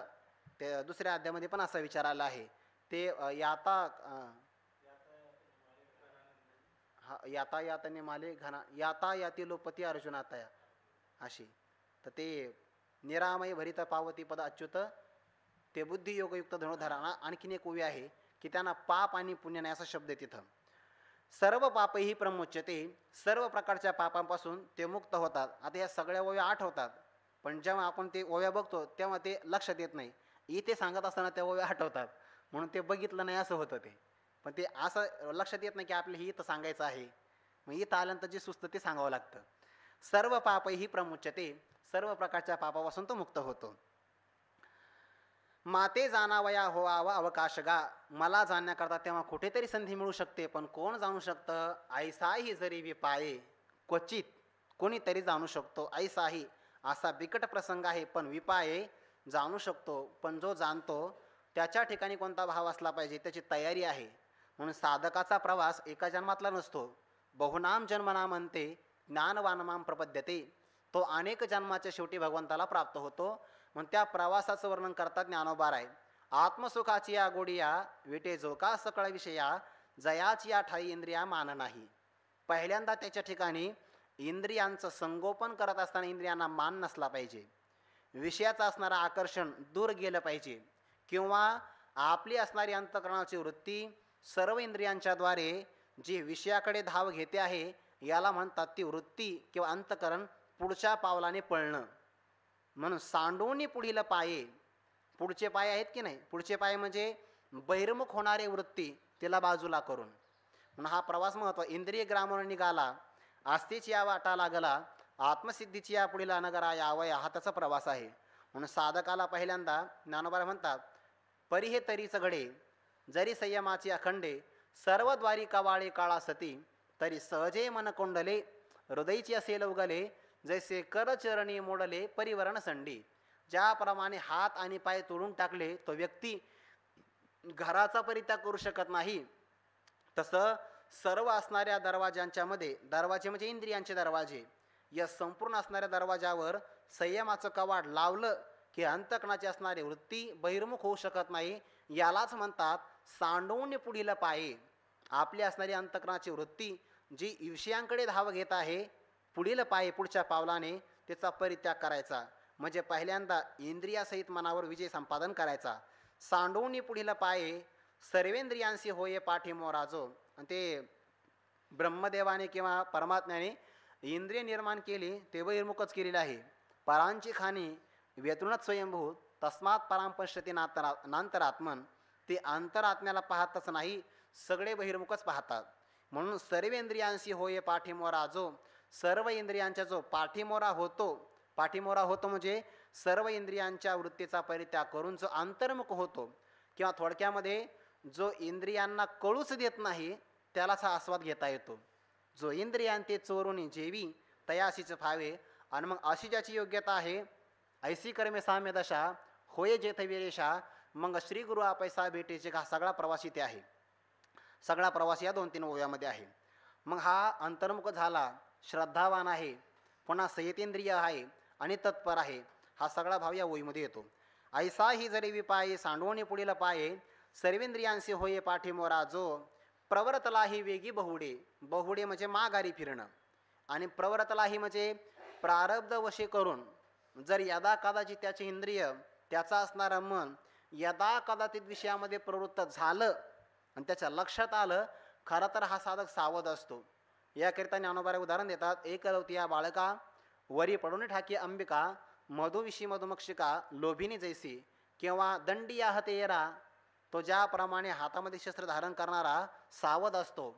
ते दुसऱ्या अध्यायामध्ये पण असा विचार आला आहे. ते यातायातने माले घना यातायाती लोपती अर्जुनातया अशी. तर ते निरामय भरित पावती पद अच्युत, ते बुद्धियोगयुक्त धनुधराना आणखीन एक उभी आहे की त्यांना पाप आणि पुण्य नाही असा शब्द आहे तिथं. सर्व पापही प्रमुच्यते, सर्व प्रकारच्या पापांपासून ते मुक्त होतात. आता या सगळ्या ओव्या आठवतात, पण जेव्हा आपण ते ओव्या बघतो तेव्हा ते लक्षात येत नाही. इथे सांगत असताना त्या ओव्या आठवतात, म्हणून ते बघितलं नाही असं होतं ते. पण ते असं लक्षात येत नाही की आपल्याला ही इथं सांगायचं आहे. मग इथं आल्यानंतर जे सुचतं ते सांगावं लागतं. सर्व पापही प्रमुच्यते, सर्व प्रकारच्या पापापासून तो मुक्त होतो. माते जाणावया होवावा अवकाशगा, मला जाणण्याकरता तेव्हा कुठेतरी संधी मिळू शकते, पण कोण जाणू शकतं? ऐसाही जरी विपाये, क्वचित कोणीतरी जाणू शकतो. ऐसाही, असा बिकट प्रसंग आहे, पण विपाये जाणू शकतो. पण जो जाणतो त्याच्या ठिकाणी कोणता भाव असला पाहिजे, त्याची तयारी आहे. म्हणून साधकाचा प्रवास एका जन्मातला नसतो. बहुनाम जन्मनाम अंते ज्ञानवानमाम प्रपद्यते. तो अनेक जन्माच्या शेवटी भगवंताला प्राप्त होतो. म्हणून त्या प्रवासाचं वर्णन करतात ज्ञानोबा राय. आत्मसुखाची या गोडिया विटे जो का सकळ विषया, जयाची या ठाई इंद्रिया मान नाही. पहिल्यांदा त्याच्या ठिकाणी इंद्रियांचं संगोपन करत असताना इंद्रियांना मान नसला पाहिजे. विषयाचं असणारं आकर्षण दूर गेलं पाहिजे, किंवा आपली असणारी अंतःकरणाची वृत्ती सर्व इंद्रियांच्याद्वारे जी विषयाकडे धाव घेते आहे, याला म्हणतात ती वृत्ती किंवा अंतःकरण पुढच्या पावलाने पळणं. म्हणून सांडोनी पुढील पाये, पुढचे पाय आहेत की नाही, पुढचे पाय म्हणजे बहिर्मुख होणारे वृत्ती तिला बाजूला करून. म्हणून हा प्रवास महत्व. इंद्रिय ग्रामोन निघाला, आस्तीची या वाटा लागला, आत्मसिद्धीची या पुढील अनगरा यावया, हा त्याचा प्रवास आहे. म्हणून साधकाला पहिल्यांदा ज्ञानोबा म्हणतात, परी हे तरीच घडे जरी संयमाची अखंडे, सर्व द्वारी कवाळे काळा सती, तरी सहजे मन कोंडले, हृदयची असेल उगले, जैसे कर चरणी मोडले परिवरण संडी. ज्याप्रमाणे हात आणि पाय तोडून टाकले तो व्यक्ती घराचा परित्याग करू शकत नाही, तसं सर्व असणाऱ्या दरवाज्यांच्या मध्ये, दरवाजे म्हणजे इंद्रियांचे दरवाजे, या संपूर्ण असणाऱ्या दरवाजावर संयमाचं कवाड लावलं की अंतःकरणाची असणारी वृत्ती बहिर्मुख होऊ शकत नाही. यालाच म्हणतात सांडवून पुढील पाये. आपली असणारी अंतःकरणाची वृत्ती जी विषयांकडे धाव घेत आहे, पुढील पाये पुढच्या पावलाने त्याचा परित्याग करायचा. म्हणजे पहिल्यांदा इंद्रियासहित मनावर विजय संपादन करायचा. सांडवून पुढील पाये सर्वेंद्रियांशी होये पाठीमोराजो. आणि ते ब्रह्मदेवाने किंवा परमात्म्याने इंद्रिय निर्माण केली ते बहिर्मुखच केलेले आहे. परांची खाणी व्यतृणत स्वयंभूत, तस्मात पराम पश्यते नांतरात्मन. ते अंतरात्म्याला पाहतच नाही, सगळे बहिर्मुखच पाहतात. म्हणून सर्वेंद्रियांशी होय पाठीमोरा जो, सर्व इंद्रियांचा जो पाठीमोरा होतो, पाठीमोरा होतो म्हणजे सर्व इंद्रियांच्या वृत्तीचा परित्याग करून जो अंतर्मुख होतो, किंवा थोडक्यामध्ये जो इंद्रियांना कळूच देत नाही त्यालाच हा आस्वाद घेता येतो. जो इंद्रियांते चोरून जेवी तयाशीच फावे. आणि मग अशी ज्याची योग्यता आहे, ऐसी कर्मे साम्य दशा होय जेथ विरेशा, मग श्री गुरु पैसा भेटेचे. हा सगळा प्रवासी ते आहे. सगळा प्रवास या 2-3 ओव्यामध्ये आहे. मग हा अंतर्मुख झाला, श्रद्धावान आहे, पुन्हा संयतेंद्रिय आहे आणि तत्पर आहे. हा सगळा भाव या ओळीमध्ये येतो. ऐसा ही जरी विपाये सांडवणे पुढील पाये, सर्वेंद्रियांशी होये पाठीमोरा जो, प्रवर्तलाही वेगी बहुडे. बहुडे म्हणजे माघारी फिरणं, आणि प्रवर्तलाही म्हणजे प्रारब्ध वशे करून. जर यदा कदाचित त्याचे इंद्रिय, त्याचा असणारं मन यदा कदाचित विषयामध्ये प्रवृत्त झालं आणि त्याच्या लक्षात आलं, खरं तर हा साधक सावध असतो. याकरिता ज्ञानोबा उदाहरण देतात. एक लवती या बाळका वरी पडून ठाकी अंबिका, मधुविषी मधुमक्षिका लोभिनी जैसी. किंवा दंडी या हतेरा, तो ज्याप्रमाणे हातामध्ये शस्त्र धारण करणारा सावध असतो,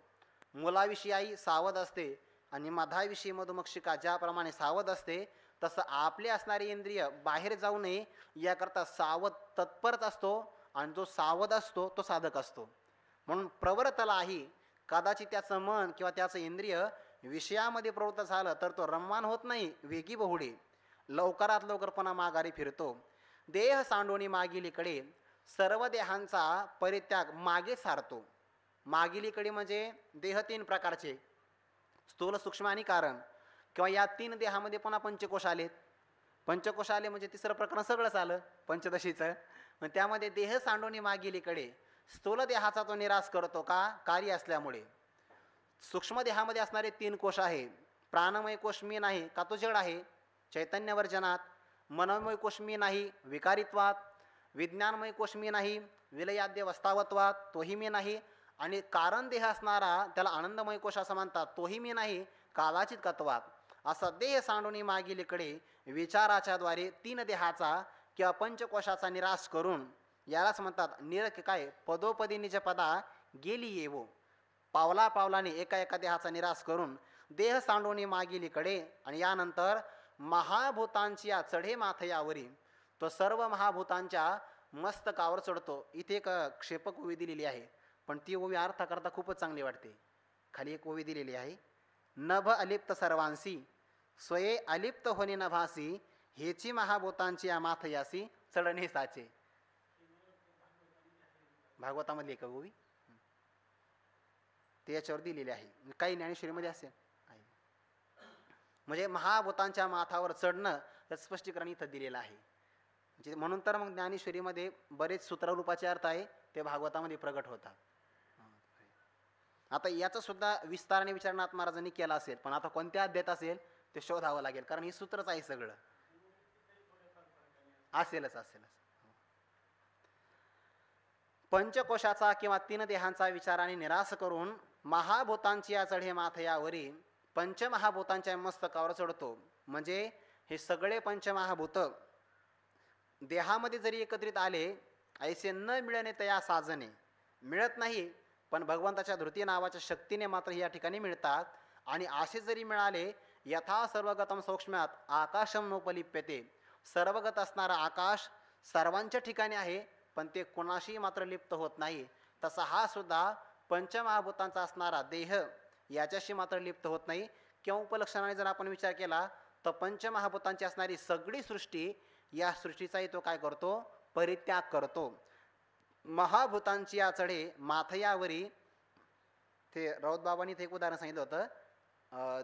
मुलाविषयी आई सावध असते, आणि मधाविषयी मधुमक्षिका ज्याप्रमाणे सावध असते, तसं आपले असणारे इंद्रिय बाहेर जाऊ नये याकरता सावध तत्परच असतो. आणि जो सावध असतो तो साधक असतो. म्हणून प्रवर्तलाही, कदाचित त्याचं मन किंवा त्याचं इंद्रिय विषयामध्ये प्रवृत्त झालं तर तो रममाण होत नाही, वेगी बहुडे, लवकरात लवकर पुन्हा माघारी फिरतो. देह सांडोनी मागिलीकडे, सर्व देहांचा परित्याग मागे सारतो. मागिलीकडे म्हणजे देह 3 प्रकारचे, स्थूल, सूक्ष्म आणि कारण. किंवा या 3 देहामध्ये पुन्हा पंचकोश आलेत. पंचकोश आले म्हणजे तिसरं प्रकरण सगळंच आलं पंचदशीचं. मग त्यामध्ये देह सांडोनी मागिलीकडे, स्थूल देहाचा तो निराश करतो का, कार्य असल्यामुळे. सूक्ष्म देहामध्ये असणारे 3 कोश आहे. प्राणमय कोश मी नाही का, तो जड आहे चैतन्यवर्जनात. मनोमय कोश मी नाही विकारित्वात. विज्ञानमय कोश मी नाही विलयाद्य वस्तावत्वात, तोही मी नाही. आणि कारण देह असणारा त्याला आनंदमय कोश असं म्हणतात, तोही मी नाही कालाचित कत्वात. असा देह सांडोनी मागिलीकडे विचाराच्या द्वारे 3 देहाचा किंवा पंचकोशाचा निराश करून, यालाच म्हणतात निरख काय, पदोपदी निज पदा गेली येवो. पावला पावलाने एका एका देहाचा निराश करून देह सांडोनी मागिलीकडे, आणि यानंतर महाभूतांची या चढे माथयावरी, तो सर्व महाभूतांच्या मस्तकावर चढतो. इथे एक क्षेपक ओवी दिलेली आहे, पण ती ओवी अर्थ करता खूपच चांगली वाटते. खाली एक ओवी दिलेली आहे. नभ अलिप्त सर्वांसी, स्वये अलिप्त होणे नभासी, हेची महाभूतांची या माथ यासी चढणे साचे. भागवतामधली एक गोवी ते याच्यावर दिलेले आहे. काही ज्ञानेश्वरीमध्ये असेल आहे. म्हणजे महाभूतांच्या माथावर चढणं याचं स्पष्टीकरण इथं दिलेलं आहे. म्हणजे म्हणून तर मग ज्ञानेश्वरीमध्ये बरेच सूत्ररूपाचे अर्थ आहे ते भागवतामध्ये प्रगट होतात. आता याचा सुद्धा विस्ताराने विचार नाथ महाराजांनी केला असेल, पण आता कोणत्या अध्यायात असेल ते शोधावं लागेल, कारण ही सूत्रच आहे सगळं. असेलच. पंचकोशाचा किंवा 3 देहांचा विचाराने निराश करून महाभूतांची या चढे माथयावरी पंचमहाभूतांच्या मस्तकावर चढतो. म्हणजे हे सगळे पंचमहाभूत देहामध्ये जरी एकत्रित आले, ऐसे न मिळणे तया साजने, मिळत नाही पण भगवंताच्या धृती नावाच्या शक्तीने मात्र या ठिकाणी मिळतात. आणि असे जरी मिळाले, यथा सर्वगतम सूक्ष्मात आकाशम नोपलिप्यते, सर्वगत असणारा आकाश सर्वांच्या ठिकाणी आहे पण ते कोणाशी मात्र लिप्त होत नाही, तसा हा सुद्धा पंचमहाभूतांचा असणारा देह याच्याशी मात्र लिप्त होत नाही. किंवा उपलक्षणाने जर आपण विचार केला तर पंचमहाभूतांची असणारी सगळी सृष्टी, या सृष्टीचाही तो काय करतो, परित्याग करतो. महाभूतांची या चढे माथयावरी, ते राऊतबाबांनी ते एक उदाहरण सांगितलं होतं,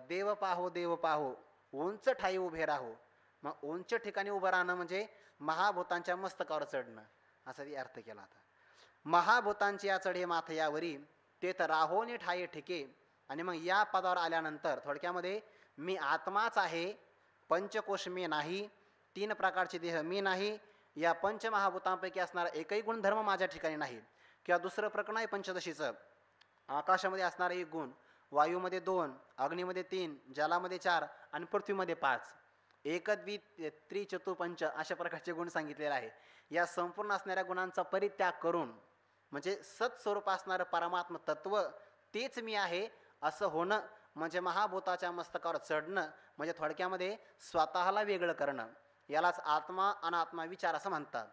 देव पाहो उंच ठाई उभे राहो. मग उंच ठिकाणी उभं राहणं म्हणजे महाभूतांच्या मस्तकावर चढणं, असा ती अर्थ केला होता. महाभूतांची या चढे माथयावरी तेथ राहोनी ठाई ठिके. आणि मग या पदावर आल्यानंतर थोडक्यामध्ये मी आत्माच आहे, पंचकोश मी नाही, 3 प्रकारचे देह मी नाही, या पंचमहाभूतांपैकी असणारा एकही गुणधर्म माझ्या ठिकाणी नाही. किंवा दुसरं प्रकरण आहे पंचदशीचं, आकाशामध्ये असणारा 1 गुण, वायूमध्ये 2, अग्नीमध्ये 3, जलामध्ये 4 आणि पृथ्वीमध्ये 5, एकद्वि त्रिचतुपंच अशा प्रकारचे गुण सांगितलेले आहे. या संपूर्ण असणाऱ्या गुणांचा परित्याग करून म्हणजे सत्स्वरूप असणारं परमात्म तत्व तेच मी आहे असं होणं म्हणजे महाभूताच्या मस्तकावर चढणं, म्हणजे थोडक्यामध्ये स्वतःला वेगळं करणं. यालाच आत्मा अनात्मा विचार असं म्हणतात.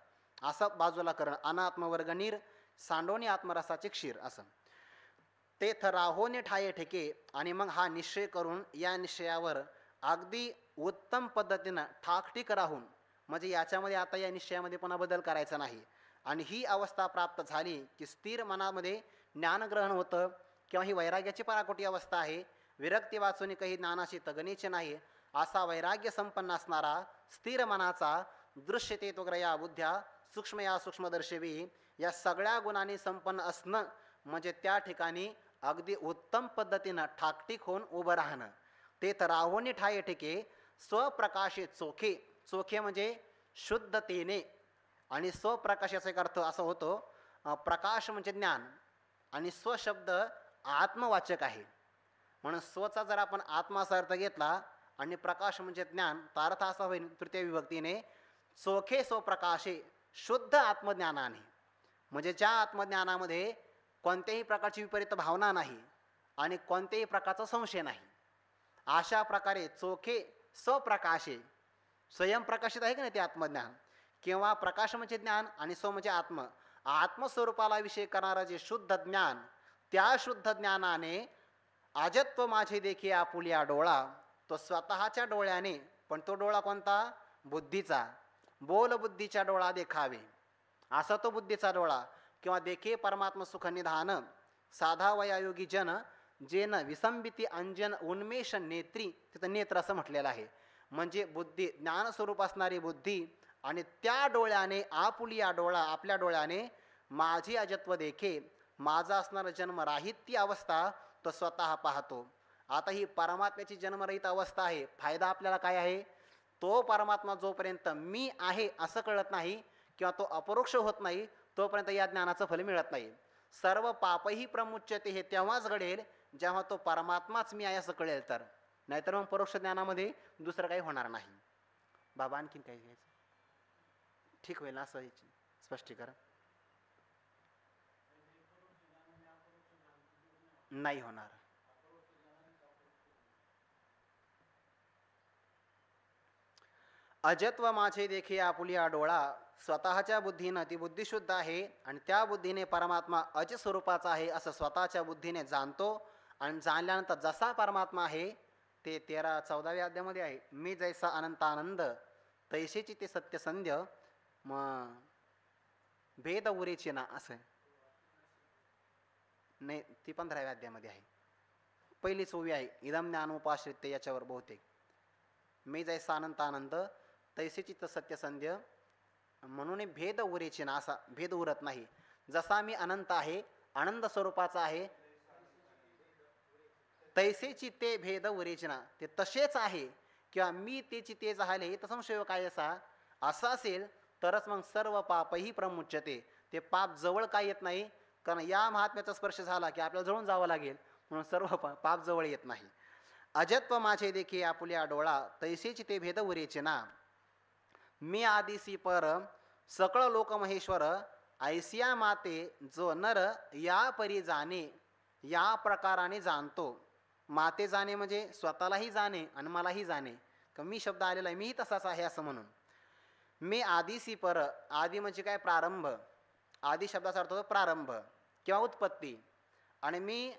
असं बाजूला करणं, अनात्मवर्गनीर सांडोनी आत्मरसाचे क्षीर असं. तेथ राहोने ठाये ठेके. आणि मग हा निश्चय करून या निश्चयावर अगदी उत्तम पद्धतीनं ठाकठीक राहून, म्हणजे याच्यामध्ये आता या निश्चयामध्ये पुन्हा बदल करायचा नाही. आणि ही अवस्था प्राप्त झाली की स्थिर मनामध्ये ज्ञानग्रहण होतं, किंवा ही वैराग्याची पराकोटी अवस्था आहे. विरक्ती वाचून काही ज्ञानाशी तगणीचे नाही, असा वैराग्य संपन्न असणारा स्थिर मनाचा दृश्यते तो ग्रया बुद्ध्या सूक्ष्म या सूक्ष्मदर्शवी, या सगळ्या गुणांनी संपन्न असणं म्हणजे त्या ठिकाणी अगदी उत्तम पद्धतीनं ठाकटीक होऊन उभं राहणं. ते तर राहोनी ठाये ठिके स्वप्रकाशे चोखे. चोखे म्हणजे शुद्धतेने, आणि स्वप्रकाशाचा एक अर्थ असा होतो, प्रकाश म्हणजे ज्ञान आणि स्वशब्द आत्मवाचक आहे. म्हणून स्वचा जर आपण आत्माचा अर्थ घेतला आणि प्रकाश म्हणजे ज्ञान, तर अर्थ असा होईल तृतीय विभक्तीने चोखे स्वप्रकाशे, शुद्ध आत्मज्ञानाने. म्हणजे ज्या आत्मज्ञानामध्ये कोणत्याही प्रकारची विपरीत भावना नाही आणि कोणत्याही प्रकारचा संशय नाही, अशा प्रकारे चोखे स्वप्रकाशे, स्वयंप्रकाशित आहे की नाही ते आत्मज्ञान, किंवा प्रकाश म्हणजे ज्ञान आणि स्व म्हणजे आत्मस्वरूपाला विषय करणारं जे शुद्ध ज्ञान, त्या शुद्ध ज्ञानाने अजत्व माझे देखी आपुलिया डोळा, तो स्वतःच्या डोळ्याने, पण तो डोळा कोणता, बुद्धीचा, बोल बुद्धीचा डोळा देखावे, असा तो बुद्धीचा डोळा. किंवा देखे परमात्म सुख निधान साधा वयायोगी जन जेन विसंबिती अंजन उन्मेष नेत्री, तिथं नेत्र असं म्हटलेलं आहे. म्हणजे बुद्धी, ज्ञानस्वरूप असणारी बुद्धी, आणि त्या डोळ्याने आपुलिया डोळा, आपल्या डोळ्याने माझी अजत्व देखे, माझा असणारा जन्मराहित ती अवस्था तो स्वतः पाहतो. आता ही परमात्म्याची जन्मरहित अवस्था आहे. फायदा आपल्याला काय आहे, तो परमात्मा जोपर्यंत मी आहे असं कळत नाही किंवा तो अपरोक्ष होत नाही, तोपर्यंत या ज्ञानाचं फल मिळत नाही. सर्व पापही प्रमुच्यते हे तेव्हाच घडेल जेव्हा तो परमात्माच मी आहे असं कळेल तर, नाहीतर मग परोक्ष ज्ञानामध्ये दुसरं काही होणार नाही. बाबा आणखीन काही घ्यायचं ठीक होईल असं स्पष्टीकरण नाही होणार. अजत्व माझे देखी आपुलिया डोळा, स्वतःच्या बुद्धीनं ती बुद्धी शुद्ध आहे आणि त्या बुद्धीने परमात्मा अज स्वरूपाचा आहे असं स्वतःच्या बुद्धीने जाणतो. आणि जाणल्यानंतर जसा परमात्मा आहे ते 13-14व्या अध्यायामध्ये आहे, मी जैसा अनंत आनंद तैसेची ते सत्यसंध्य मग भेद उरेची ना असं नाही, ती 15व्या अध्यायामध्ये आहे. पहिलीच ओवी आहे इदम ज्ञानोपाश्रित्य, याच्यावर बहुतेक मी जैसा अनंत आनंद तैसेची तर सत्यसंध्य म्हणून भेद उरेची ना, असा भेद उरत नाही. जसा मी अनंत आहे, आनंद स्वरूपाचा आहे, तैसेची ते भेद उरेची ना, ते तसेच आहे किंवा मी तेची ते झाले तर संशय काय असा असं असेल तरच मग सर्व पापही प्रमुच्यते. ते पाप जवळ काय येत नाही, कारण या महात्म्याचा स्पर्श झाला की आपल्याला जळून जावं लागेल, म्हणून सर्व पाप जवळ येत नाही. अजत्व माझे देखी आपुल्या डोळा, तैसेची ते भेद उरेचे ना. मी आदिसी पर सकळ लोक महेश्वर, ऐसिया माते जो नर या परी जाणे, या प्रकाराने जाणतो. माते जाणे म्हणजे स्वतःलाही जाणे आणि मलाही जाणे, का मी शब्द आलेला आहे, मीही तसाच आहे असं म्हणून. मी आदिसी पर, आदी म्हणजे काय, प्रारंभ. आदी शब्दाचा अर्थ होतो प्रारंभ किंवा उत्पत्ती, आणि मी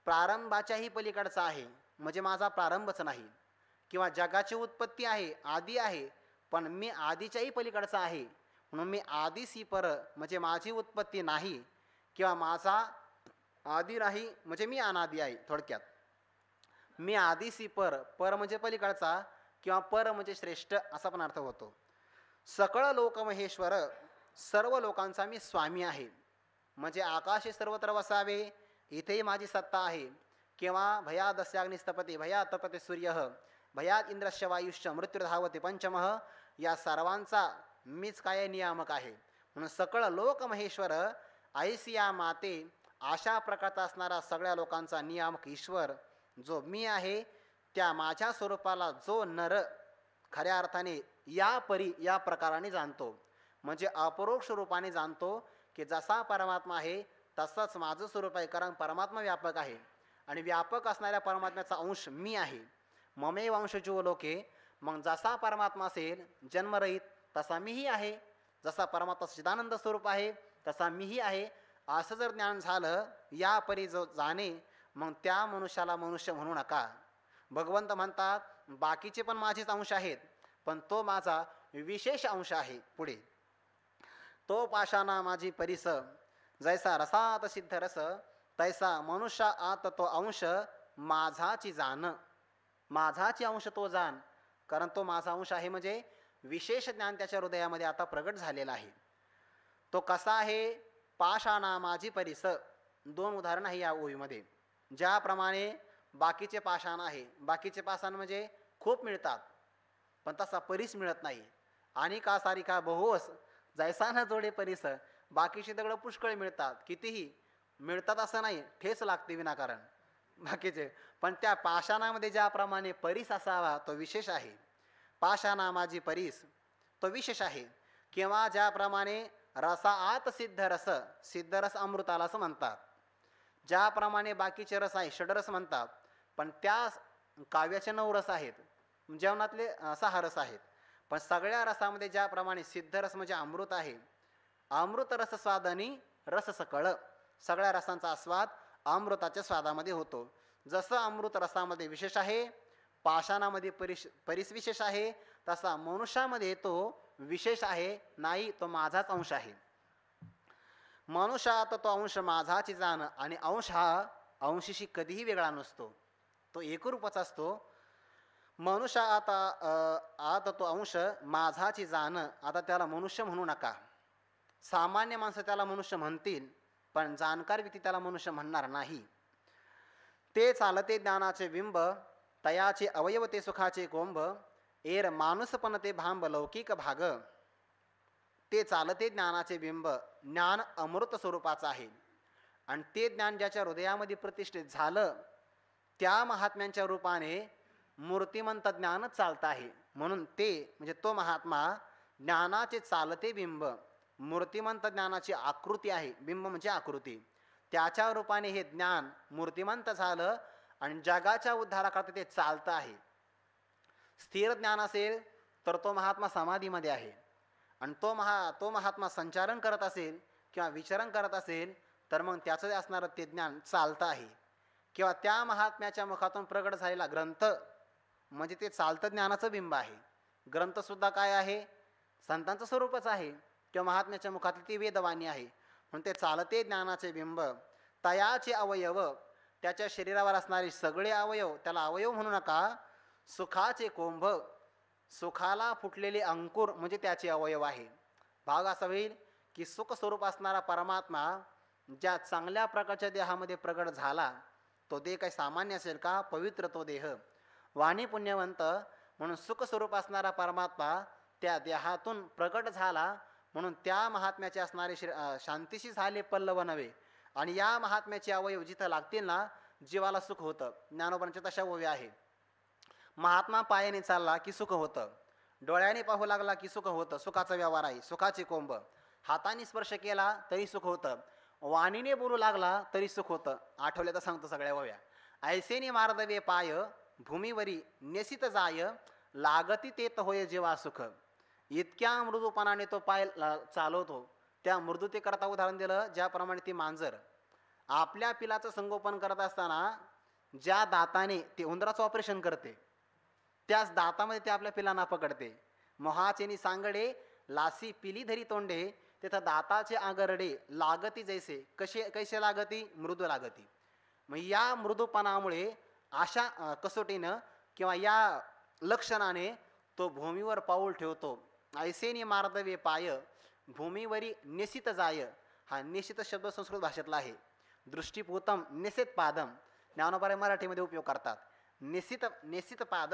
प्रारंभाच्याही पलीकडचा आहे, म्हणजे माझा प्रारंभच नाही. किंवा जगाची उत्पत्ती आहे, आदी आहे, पण मी आधीच्याही पलीकडचा आहे, म्हणून मी आदिसी पर म्हणजे माझी उत्पत्ती नाही, किंवा माझा आदी नाही म्हणजे मी अनादी आहे. थोडक्यात मी आदिसी पर, पर म्हणजे पलीकडचा किंवा पर म्हणजे श्रेष्ठ असा पण अर्थ होतो. सकळ लोक महेश्वर, सर्व लोकांचा मी स्वामी आहे, म्हणजे आकाशे सर्वत्र वसावे, इथेही माझी सत्ता आहे. किंवा भयादस्याग्निस्तपते भया तपते सूर्य, भयात इंद्रश्य वायुश्च मृत्युर्धावते पंचमः, या सर्वांचा मीच काय नियामक आहे. म्हणून सकळ लोक महेश्वर ऐसिया माते, अशा प्रकारचा असणारा सगळ्या लोकांचा नियामक ईश्वर जो मी आहे, त्या माझ्या स्वरूपाला जो नर खऱ्या अर्थाने या परी या प्रकाराने जाणतो, म्हणजे अपरोक्ष रूपाने जाणतो की जसा परमात्मा आहे तसंच माझं स्वरूप आहे, कारण परमात्मा व्यापक आहे आणि व्यापक असणाऱ्या परमात्म्याचा अंश मी आहे. ममेव अंश जीव लोके, मग जसा परमात्मा असेल जन्मरहित तसा मीही आहे, जसा परमात्मा चिदानंद स्वरूप आहे तसा मीही आहे. असं जर ज्ञान झालं या परी जो जाणे, मग त्या मनुष्याला मनुष्य म्हणू नका. भगवंत म्हणतात बाकीचे पण माझेच अंश आहेत, पण तो माझा विशेष अंश आहे. पुढे तो पाशाना माझी परिस, जैसा रसात सिद्ध रस, तैसा मनुष्य आत तो अंश माझाची जाण. माझाची अंश तो जाण, कारण तो माझा अंश आहे, म्हणजे विशेष ज्ञान त्याच्या हृदयामध्ये आता प्रगट झालेला आहे. तो कसा आहे, पाषाणा माझी परिस. दोन उदाहरण आहे या ओळीमध्ये. ज्याप्रमाणे बाकीचे पाषाण आहे, बाकीचे पाषाण म्हणजे खूप मिळतात पण तसा परीस मिळत नाही. आणि का सारिका बहुस, जैसा न जोडे परीस, बाकीचे दगड पुष्कळ मिळतात, कितीही मिळतात असं नाही, ठेच लागते विनाकारण बाकीचे, पण त्या पाषाणामध्ये ज्याप्रमाणे परीस असावा तो विशेष आहे. पाषाणा माझी परीस तो विशेष आहे. किंवा ज्याप्रमाणे रसा आत सिद्ध रस, सिद्ध रस अमृताला असं म्हणतात. ज्याप्रमाणे बाकीचे रस आहे षडरस म्हणतात, पण त्या काव्याचे 9 रस आहेत, जेवणातले 6 रस आहेत, पण सगळ्या रसामध्ये ज्याप्रमाणे सिद्ध रस म्हणजे अमृत आहे, अमृत रस स्वादनी रस सकळ, सगळ्या रसांचा आस्वाद अमृताच्या स्वादामध्ये होतो. जसं अमृत रसामध्ये विशेष आहे, पाषाणामध्ये परीस विशेष आहे, तसा मनुष्यामध्ये तो विशेष आहे नाही, तो माझाच अंश आहे. मनुष्यात तो अंश माझाची जाण, आणि अंश हा अंशीशी कधीही वेगळा नसतो, तो एकरूपच असतो. मनुष्य आता तो अंश माझाची जाण, आता त्याला मनुष्य म्हणू नका. सामान्य माणसं त्याला मनुष्य म्हणतील, पण जाणकार व्यक्ती त्याला मनुष्य म्हणणार नाही. ते चालते ज्ञानाचे बिंब, तयाचे अवयव ते सुखाचे कोंब, एर माणूसपण ते भांब लौकिक भाग. ते चालते ज्ञानाचे बिंब, ज्ञान अमृत स्वरूपाचं आहे, आणि ते ज्ञान ज्याच्या हृदयामध्ये प्रतिष्ठित झालं त्या महात्म्यांच्या रूपाने मूर्तिमंत ज्ञानच चालतं आहे. म्हणून ते म्हणजे तो महात्मा ज्ञानाचे चालते बिंब, मूर्तिमंत ज्ञानाची आकृती आहे. बिंब म्हणजे आकृती, त्याच्या रूपाने हे ज्ञान मूर्तिमंत झालं आणि जगाच्या उद्धाराकरता ते चालतं आहे. स्थिर ज्ञान असेल तर तो महात्मा समाधीमध्ये आहे, आणि तो महात्मा संचारण करत असेल किंवा विचरण करत असेल तर मग त्याचं असणारं ते ज्ञान चालतं आहे. किंवा त्या महात्म्याच्या मुखातून प्रगट झालेला ग्रंथ म्हणजे ते चालतं ज्ञानाचं बिंब आहे. ग्रंथसुद्धा काय आहे? संतांचं स्वरूपच आहे किंवा महात्म्याच्या मुखातली ती वेदवाणी आहे. म्हणून ते चालते ज्ञानाचे बिंब, तयाचे अवयव, त्याच्या शरीरावर असणारे सगळे अवयव, त्याला अवयव म्हणू नका, सुखाचे कोंभ, सुखाला फुटलेले अंकुर म्हणजे त्याचे अवयव आहे. भाग असा होईल की सुख स्वरूप असणारा परमात्मा ज्या चांगल्या प्रकारच्या देहामध्ये प्रगट झाला, तो देह काही सामान्य असेल का? पवित्र तो देह, वाणी पुण्यवंत, म्हणून सुख स्वरूप असणारा परमात्मा त्या देहातून प्रगट झाला. म्हणून त्या महात्म्याचे असणारे शांतीशी झाले पल्लव नव्हे. आणि या महात्म्याचे अवयव जिथं लागतील ना, जीवाला सुख होतं. ज्ञानोबांचे तशा ओवी आहे. महात्मा पायाने चालला की सुख होतं, डोळ्याने पाहू लागला की सुख होतं, सुखाचा व्यवहार आहे, सुखाचे कोंब. हाताने स्पर्श केला तरी सुख होतं, वाणीने बोलू लागला तरी सुख होतं. आठवल्या तर सांगतो सगळ्या ओव्या. ऐसेनी मार्दवे पाय, भूमीवरी नेसित जाय, लागती तेत होय जीवा सुख. इतक्या मृदूपणाने तो पाय चालवतो. त्या मृदूतेकरता उदाहरण दिलं, ज्याप्रमाणे ती मांजर आपल्या पिलाचं संगोपन करत असताना ज्या दाताने ते उंदराचं ऑपरेशन करते, त्याच दातामध्ये ते आपल्या पिलांना पकडते. मोहाचेनी सांगडे, लासी पिली धरी तोंडे, तिथं दाताचे आगरडे लागती जैसे. कैसे लागती? मृदू लागती. मग या मृदूपणामुळे अशा कसोटीनं किंवा या लक्षणाने तो भूमीवर पाऊल ठेवतो. ऐसेनी मार्दवे पाय, भूमीवरी निशित जाय. हा निशित शब्द संस्कृत भाषेतला आहे. दृष्टीपूतम निशित पादम, ज्ञानोबा मराठीमध्ये उपयोग करतात. निशित पाद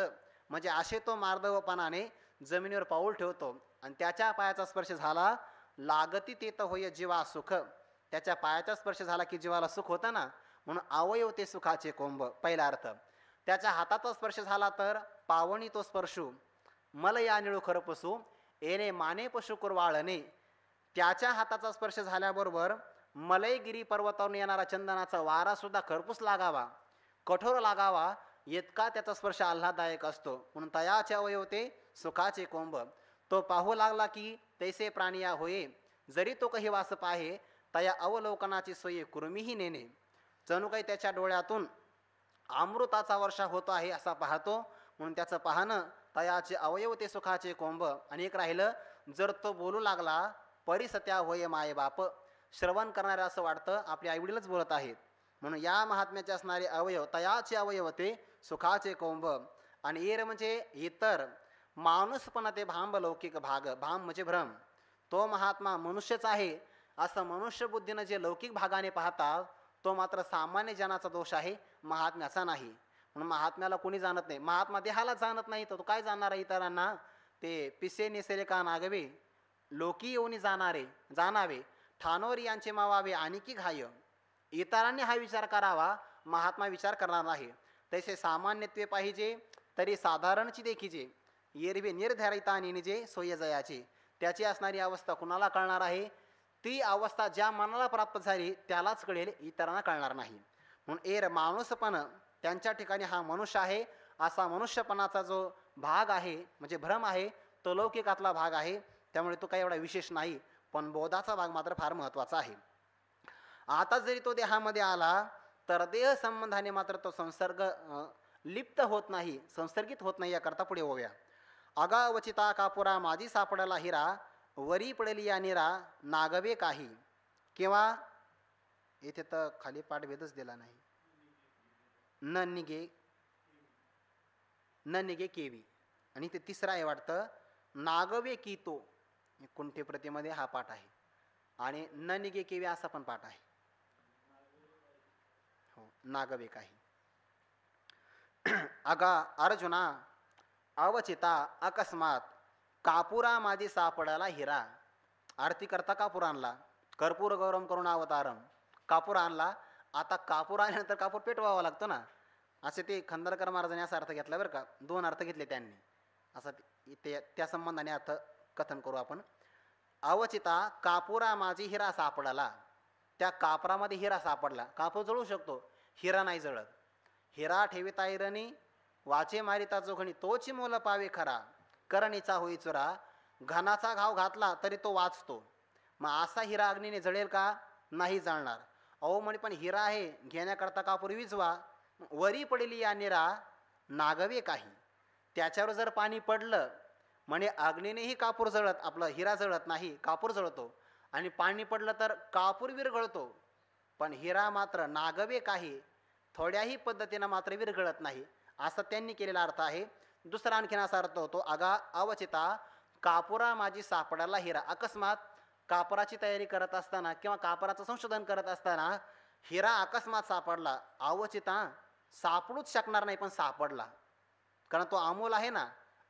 म्हणजे असे तो मार्दवपणाने जमिनीवर पाऊल ठेवतो आणि त्याच्या पायाचा स्पर्श झाला, लागती तेत होय जीवा सुख. त्याच्या पायाचा स्पर्श झाला की जीवाला सुख होतं ना, म्हणून अवयव ते सुखाचे कोंब. पहिला अर्थ. त्याच्या हाताचा स्पर्श झाला तर पावणी तो स्पर्शू, मल या निळू खरपसू, येणे माने पशु कुरवाळणे. त्याच्या हाताचा स्पर्श झाल्याबरोबर मलयगिरी पर्वतावरून येणारा चंदनाचा वारा सुद्धा खरपूस लागावा, कठोर लागावा, इतका त्याचा स्पर्श आल्हाददायक असतो. म्हणून तयाचे अवयव ते सुखाचे कोंब. तो पाहू लागला की तैसे प्राणिया होये, जरी तो काही वास पाहे, तया अवलोकनाची सोयी कुर्मीही नेणे. जणू काही त्याच्या डोळ्यातून अमृताचा वर्षा होतो आहे असा पाहतो. म्हणून त्याचं पाहणं तयाचे अवयव ते सुखाचे कोंब. आणि एक राहिलं, जर तो बोलू लागला परिसत्या होय माये बाप. श्रवण करणारे असं वाटतं आपले आईवडीलच बोलत आहेत. म्हणून या महात्म्याचे असणारे अवयव तयाचे अवयव ते सुखाचे कोंब. आणि एर म्हणजे इतर, माणूसपणा ते भांब लौकिक भाग. भांब म्हणजे भ्रम. तो महात्मा मनुष्यच आहे असं मनुष्य बुद्धीनं जे लौकिक भागाने पाहतात, तो मात्र सामान्य जनाचा दोष आहे, महात्म्याचा नाही. म्हणून महात्म्याला कोणी जाणत नाही. महात्मा देहाला जाणत नाही तर तो काय जाणार आहे इतरांना? ते पिसे नेसेले का नागवे, लोकी येऊनी जाणावे, ठाणोर यांचे मावावे आणखी घाय. इतरांनी हा विचार करावा, महात्मा विचार करणार नाही. तसे सामान्यत्वे पाहिजे तरी साधारणची देखीचे, एरवे निर्धारिता निजे सोय जयाचे. त्याची असणारी अवस्था कुणाला कळणार आहे? ती अवस्था ज्या मनाला प्राप्त झाली त्यालाच कळेल, इतरांना कळणार नाही. म्हणून एर माणूसपण, त्यांच्या ठिकाणी हा मनुष्य आहे असा मनुष्यपणाचा जो भाग आहे म्हणजे भ्रम आहे, तो लौकिकातला भाग आहे. त्यामुळे तो काही एवढा विशेष नाही, पण बोधाचा भाग मात्र फार महत्त्वाचा आहे. आता जरी तो देहामध्ये आला तर देह संबंधाने मात्र तो संसर्ग लिप्त होत नाही, संसर्गित होत नाही. याकरता पुढे होऊया. अगावचिता कापुरा माझी सापडला हिरा, वरी पडली या निरा नागवे काही. किंवा इथे तर खाली पाठभेदच दिला नाही. न निगे केवी. आणि ते तिसरा आहे वाटतं, नागवे की तो. कुंठे प्रतीमध्ये हा पाठ आहे. आणि न निगे केवी असा पण पाठ आहे. हो, नागवे काही. अगा अर्जुना अवचिता अकस्मात कापुरा माझी सापडाला हिरा. आरती करता कापूर आणला, कर्पूर गौरम करून अवतारम. कापूर आणला, आता कापूर आणल्यानंतर कापूर पेटवावा लागतो ना. असे ते खंदरकर महाराजांनी असा अर्थ घेतला बरं का. दोन अर्थ घेतले त्यांनी. असं ते त्या संबंधाने अर्थ कथन करू आपण. अवचिता कापुरा माझी हिरा सापडाला. त्या कापरामध्ये हिरा सापडला. कापूर जळू शकतो, हिरा नाही जळत. हिरा ठेविता इरणी, वाचे मारिता जोखणी, तोची मोल पावे खरा. करणीचा होई चुरा, घनाचा घाव घातला तरी तो वाचतो. मग असा हिरा अग्नीने जळेल का? नाही जळणार. अहो म्हणे पण हिरा आहे, घेण्याकरता कापूर विजवा. वरी पडली या निरा नागवे काही. त्याच्यावर जर पाणी पडलं म्हणे अग्नीनेही कापूर जळत, आपलं हिरा जळत नाही, कापूर जळतो. आणि पाणी पडलं तर कापूर विरघळतो, पण हिरा मात्र नागवे काही, थोड्याही पद्धतीनं मात्र विरघळत नाही, असा त्यांनी केलेला अर्थ आहे. दुसरा आणखीन असा अर्थ होतो, अगा अवचिता कापुरा माझी सापडाला हिरा. अकस्मात कापराची तयारी करत असताना किंवा कापराचं संशोधन करत असताना हिरा अकस्मात सापडला. अवचिता सापडूच शकणार नाही, पण सापडला, कारण तो अमूल आहे ना.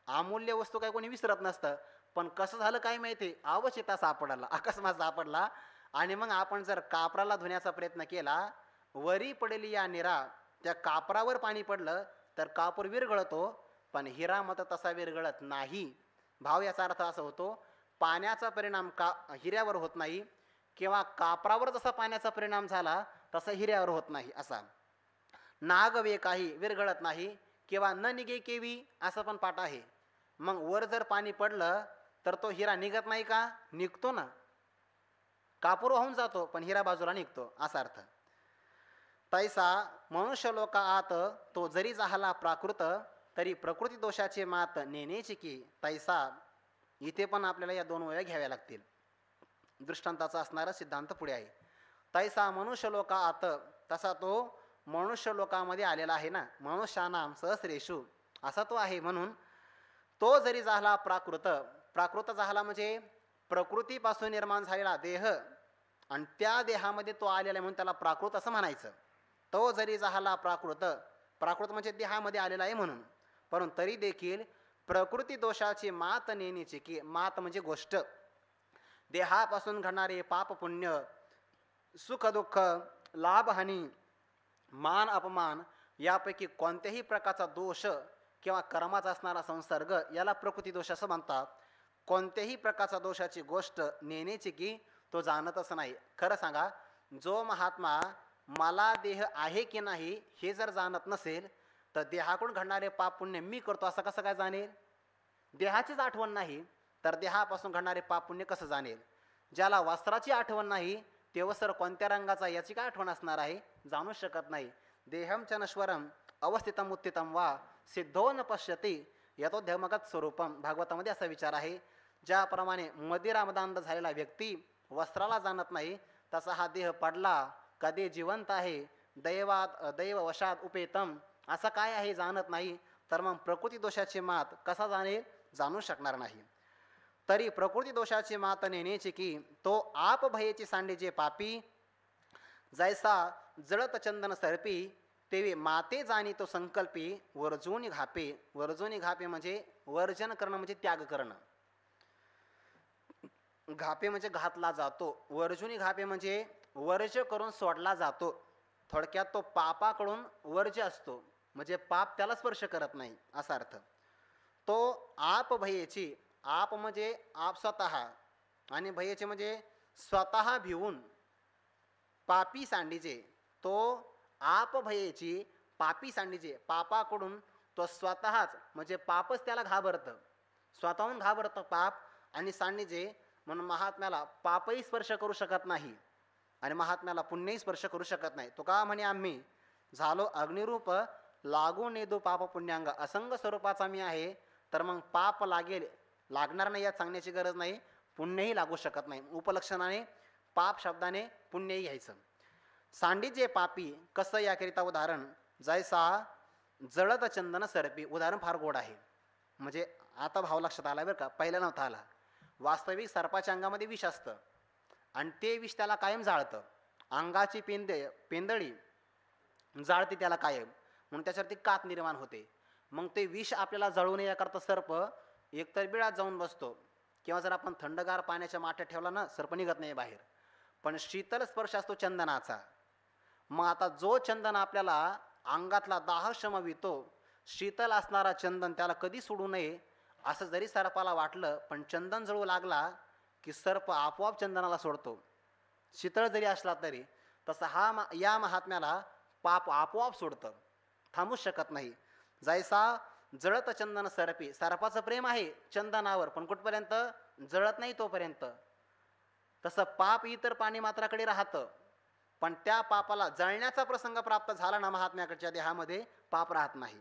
अमूल्य वस्तू काही कोणी विसरत नसतं, पण कसं झालं काय माहिती, अवचिता सापडला, अकस्मात सापडला. आणि मग आपण जर कापराला धुण्याचा प्रयत्न केला, वरी पडली या निरा, त्या कापरावर पाणी पडलं तर कापूर विरघळतो, पण हिरा मात्र तसा विरघळत नाही. भाव याचा अर्थ असा होतो, पाण्याचा परिणाम हिऱ्यावर होत नाही, किंवा कापरावर जसा पाण्याचा परिणाम झाला तसा हिऱ्यावर होत नाही असा. नागवे काही विरघळत नाही, किंवा न निघे केवी असं पण पाठ आहे. मग वर जर पाणी पडलं तर तो हिरा निघत नाही का, निघतो ना. कापूर वाहून जातो पण हिरा बाजूला निघतो असा अर्थ. तैसा मनुष्य लोका आत तो जरी झाला प्राकृत, तरी प्रकृती दोषाचे मात नेण्याची की. तैसा इथे पण आपल्याला या 2 वेळा घ्याव्या लागतील. दृष्टांताचा असणारा सिद्धांत पुढे आहे. तैसा मनुष्य लोका आत, तसा तो मनुष्य लोकामध्ये आलेला आहे ना. मनुष्यानाम सहस्रेषु असा तो आहे. म्हणून तो जरी झाला प्राकृत, प्राकृत झाला म्हणजे प्रकृतीपासून निर्माण झालेला देह, आणि त्या देहामध्ये तो आलेला आहे म्हणून त्याला प्राकृत असं म्हणायचं. तो जरी झाला प्राकृत, प्राकृत म्हणजे देहामध्ये आलेला आहे म्हणून. परंतु तरी देखील प्रकृती दोषाची मात नेण्याची की. मात म्हणजे गोष्ट, देहापासून घडणारे पाप पुण्य, सुख दुःख, लाभ हानी, मान अपमान यापैकी कोणत्याही प्रकारचा दोष किंवा कर्माचा असणारा संसर्ग याला प्रकृती दोष असं म्हणतात. कोणत्याही प्रकारचा दोषाची गोष्ट नेण्याची की तो जाणतच नाही. खरं सांगा, जो महात्मा मला देह आहे की नाही हे जर जाणत नसेल तर देहाकडून घडणारे पाप पुण्य मी करतो असं कसं काय जाणेल. देहाचीच आठवण नाही तर देहापासून घडणारे पाप पुण्य कसं जाणेल. ज्याला वस्त्राची आठवण नाही ते वस्त्र कोणत्या रंगाचा याची काय आठवण असणार आहे, जाणू शकत नाही. देहम च नश्वरम अवस्थितम उत्थितम वा सिद्धो न पश्यती यतो धर्मगत स्वरूपम. भागवतामध्ये असा विचार आहे. ज्याप्रमाणे मदिरामदांध झालेला व्यक्ती वस्त्राला जाणत नाही, तसा हा देह पडला कधी जिवंत आहे, दैववशात उपेतम असं काय आहे जाणत नाही, तर मग प्रकृती दोषाची मात कसा जाणेल, जाणू शकणार नाही. तरी प्रकृती दोषाची मात नेण्याची की तो आप भयेची सांडे जे पापी, जैसा जळत चंदन सरपी तेवी माते जाणी तो संकल्पी, वर्जोनी घापे. वर्जोनी घापे म्हणजे वर्जन करणं म्हणजे त्याग करणं. घापे म्हणजे घातला जातो. वर्जुनी घापे म्हणजे वर्ज करून सोडला जातो. थोडक्यात तो पापाकडून वर्ज असतो, म्हणजे पाप त्याला स्पर्श करत नाही असा अर्थ. तो आप भयेची, आप म्हणजे आप स्वतः, आणि भयेचे म्हणजे स्वतः भिवून पापी सांडीचे. तो आप भयेची पापी सांडीचे, पापाकडून तो स्वतःच म्हणजे पापच त्याला घाबरतं, स्वतःहून घाबरतं पाप. आणि सांडीचे म्हणून महात्म्याला पापही स्पर्श करू शकत नाही आणि महात्म्याला पुण्यही स्पर्श करू शकत नाही. तो का म्हणे, आम्ही झालो अग्निरूप लागू नेदू पाप पुण्यांग. असंग स्वरूपाचा मी आहे, तर मग पाप लागणार नाही यात सांगण्याची गरज नाही, पुण्यही लागू शकत नाही. उपलक्षणाने पाप शब्दाने पुण्यही घ्यायचं. सांडीचे पापी कसं याकरिता उदाहरण, जैसा जळत चंदन सरपी. उदाहरण फार गोड आहे, म्हणजे आता भाव लक्षात आला बरं का, पहिला नव्हता आला. वास्तविक सर्पाच्या अंगामध्ये विष असतं आणि ते विष त्याला कायम जाळतं. अंगाची पेंदळी जाळते त्याला कायम, म्हणून त्याच्यावरती कात निर्माण होते. मग ते विष आपल्याला जळू नये याकरता सर्प एकतर बिळात जाऊन बसतो, किंवा जर आपण थंडगार पाण्याच्या माठ्यात ठेवला ना, सर्प निघत नाही बाहेर. पण शीतल स्पर्श असतो चंदनाचा. मग आता जो चंदन आपल्याला अंगातला दाह शमवितो, शीतल असणारा चंदन त्याला कधी सोडू नये असं जरी सर्पाला वाटलं, पण चंदन जळू लागला की सर्प आपोआप चंदनाला सोडतो, शीतळ जरी असला तरी. तसं या महात्म्याला पाप आपोआप सोडतं, थांबूच शकत नाही. जैसा जळत चंदन सरपी. सर्पाचं प्रेम आहे चंदनावर, पण कुठपर्यंत, जळत नाही तोपर्यंत. तसं पाप इतर पाणी मात्राकडे राहतं, पण त्या पापाला जळण्याचा प्रसंग प्राप्त झाला ना महात्म्याकडच्या देहामध्ये, पाप राहत नाही.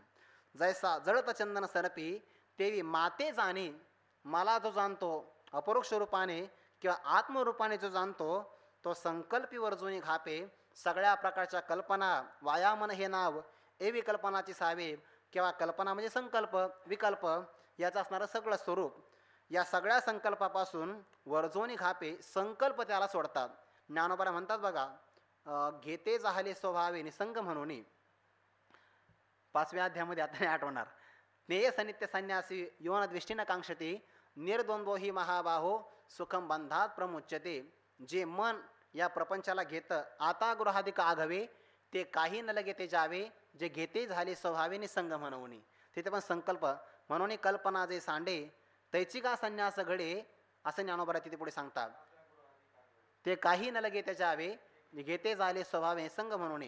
जैसा जळत चंदन सरपी तेवी माते जाणे. मला जो जाणतो अपरोक्ष रूपाने किंवा आत्मरूपाने जो जाणतो तो संकल्पी वर्जूनी घापे सगळ्या प्रकारच्या कल्पना वायामन हे नाव ए विकल्पनाची सावे किंवा कल्पना म्हणजे संकल्प विकल्प याचं असणारं सगळं स्वरूप या सगळ्या संकल्पापासून वर्जोनी घापे संकल्प त्याला सोडतात. ज्ञानोबा म्हणतात बघा घेते जाहले स्वभावे निसंग म्हणून 5व्या अध्यायामध्ये आता नाही आठवणार. ज्ञेय सनित्य संन्यासी योन दृष्टीनं कांक्षते निर्द्वंद्वो ही महाबाहो सुखम बंधात प्रमुच्यते. जे मन या प्रपंचाला घेतं आता गृहाधिक आघवे ते काही न लगे ते जावे जे घेते झाले स्वभावे निसंग म्हणून. तिथे पण संकल्प म्हणून कल्पना जे सांडे तैची का संन्यास घडे असं ज्ञानोबा तिथे पुढे सांगतात. ते काही न लगे ते जावे जे घेते झाले स्वभावे निसंग म्हणून.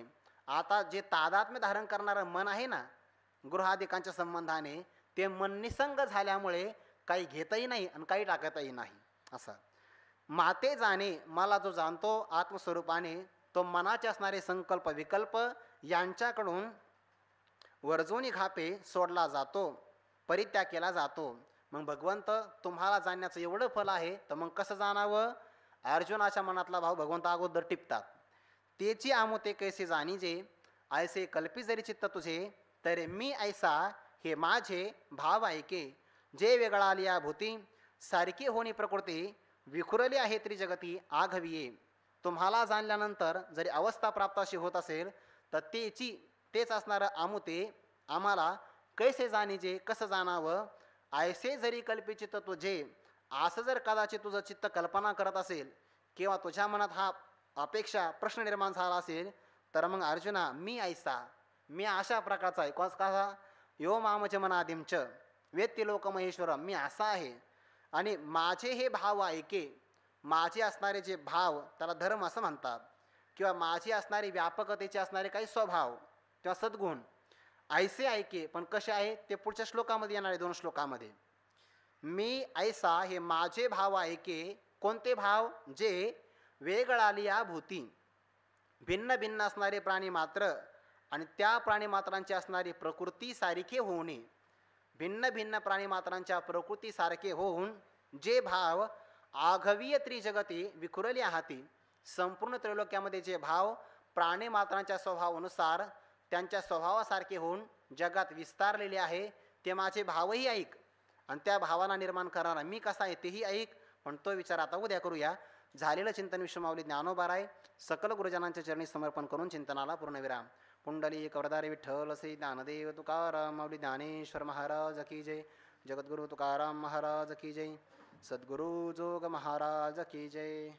आता जे तादात्म्य धारण करणारं मन आहे ना गृहाधिकांच्या संबंधाने ते मन निसंग झाल्यामुळे काही घेतही नाही आणि काही टाकतही नाही असं. माते जाणे मला जो जाणतो आत्मस्वरूपाने तो मनाचे असणारे संकल्प विकल्प यांच्याकडून वर्जोनी घापे सोडला जातो परित्याग केला जातो. मग भगवंत तुम्हाला जाणण्याचं एवढं फल आहे तर मग कसं जाणावं. अर्जुनाच्या मनातला भाव भगवंत अगोदर टिपतात. तेची आमुते कैसे जाणीजे ऐसे कल्पी जरी चित्त तुझे तरी मी ऐसा हे माझे भाव ऐके. जे वेगळा लिया भूती सारखी होणी प्रकृती विखुरली आहे त्रिजगती आघविये. तुम्हाला जाणल्यानंतर जरी अवस्था प्राप्त अशी होत असेल तर तेच असणारं आमुते आम्हाला कैसे जाणीजे कसं जाणावं. ऐसे जरी कल्पिचित तुझे असं जर कदाचित तुझं चित्त कल्पना करत असेल किंवा तुझ्या मनात हा अपेक्षा प्रश्न निर्माण झाला असेल तर मग अर्जुना मी ऐसा मी अशा प्रकारचा आहे कसा यो मामच मनादिमच वेत्ती लोक महेश्वर मी असा आहे. आणि माझे हे भाव ऐके माझे असणारे जे भाव त्याला धर्म असं म्हणतात किंवा माझे असणारे व्यापकतेचे असणारे काही स्वभाव किंवा सद्गुण ऐसे ऐके. पण कसे आहे ते पुढच्या श्लोकामध्ये येणारे 2 श्लोकामध्ये. मी ऐसा हे माझे भाव ऐके. कोणते भाव जे वेगळालिया भूती भिन्न भिन्न असणारे प्राणी मात्र आणि त्या प्राणीमात्रांची असणारी प्रकृती सारखे होणे. भिन्न भिन्न प्राणीमात्रांच्या प्रकृती सारखे होऊन जे भाव आघवीय त्रिजगती विखुरली आहाती संपूर्ण त्रैलोक्यामध्ये जे भाव प्राणीमात्रांच्या स्वभावानुसार त्यांच्या स्वभावासारखे होऊन जगात विस्तारलेले आहे ते माझे भावही ऐक आणि त्या भावाला निर्माण करणारा मी कसा आहे तेही ऐक. पण तो विचार आता उद्या करूया. झालेलं चिंतन विश्वमाऊली ज्ञानोबाराय सकल गुरुजनांच्या चरणी समर्पण करून चिंतनाला पूर्णविराम. पुंडली कवरदारी विठ्ठल श्री ज्ञानदेव तुकाराम माऊली ज्ञानेश्वर महाराज की जय. जगद्गुरु तुकाराम महाराज की जय. सद्गुरु जोग महाराज की जय.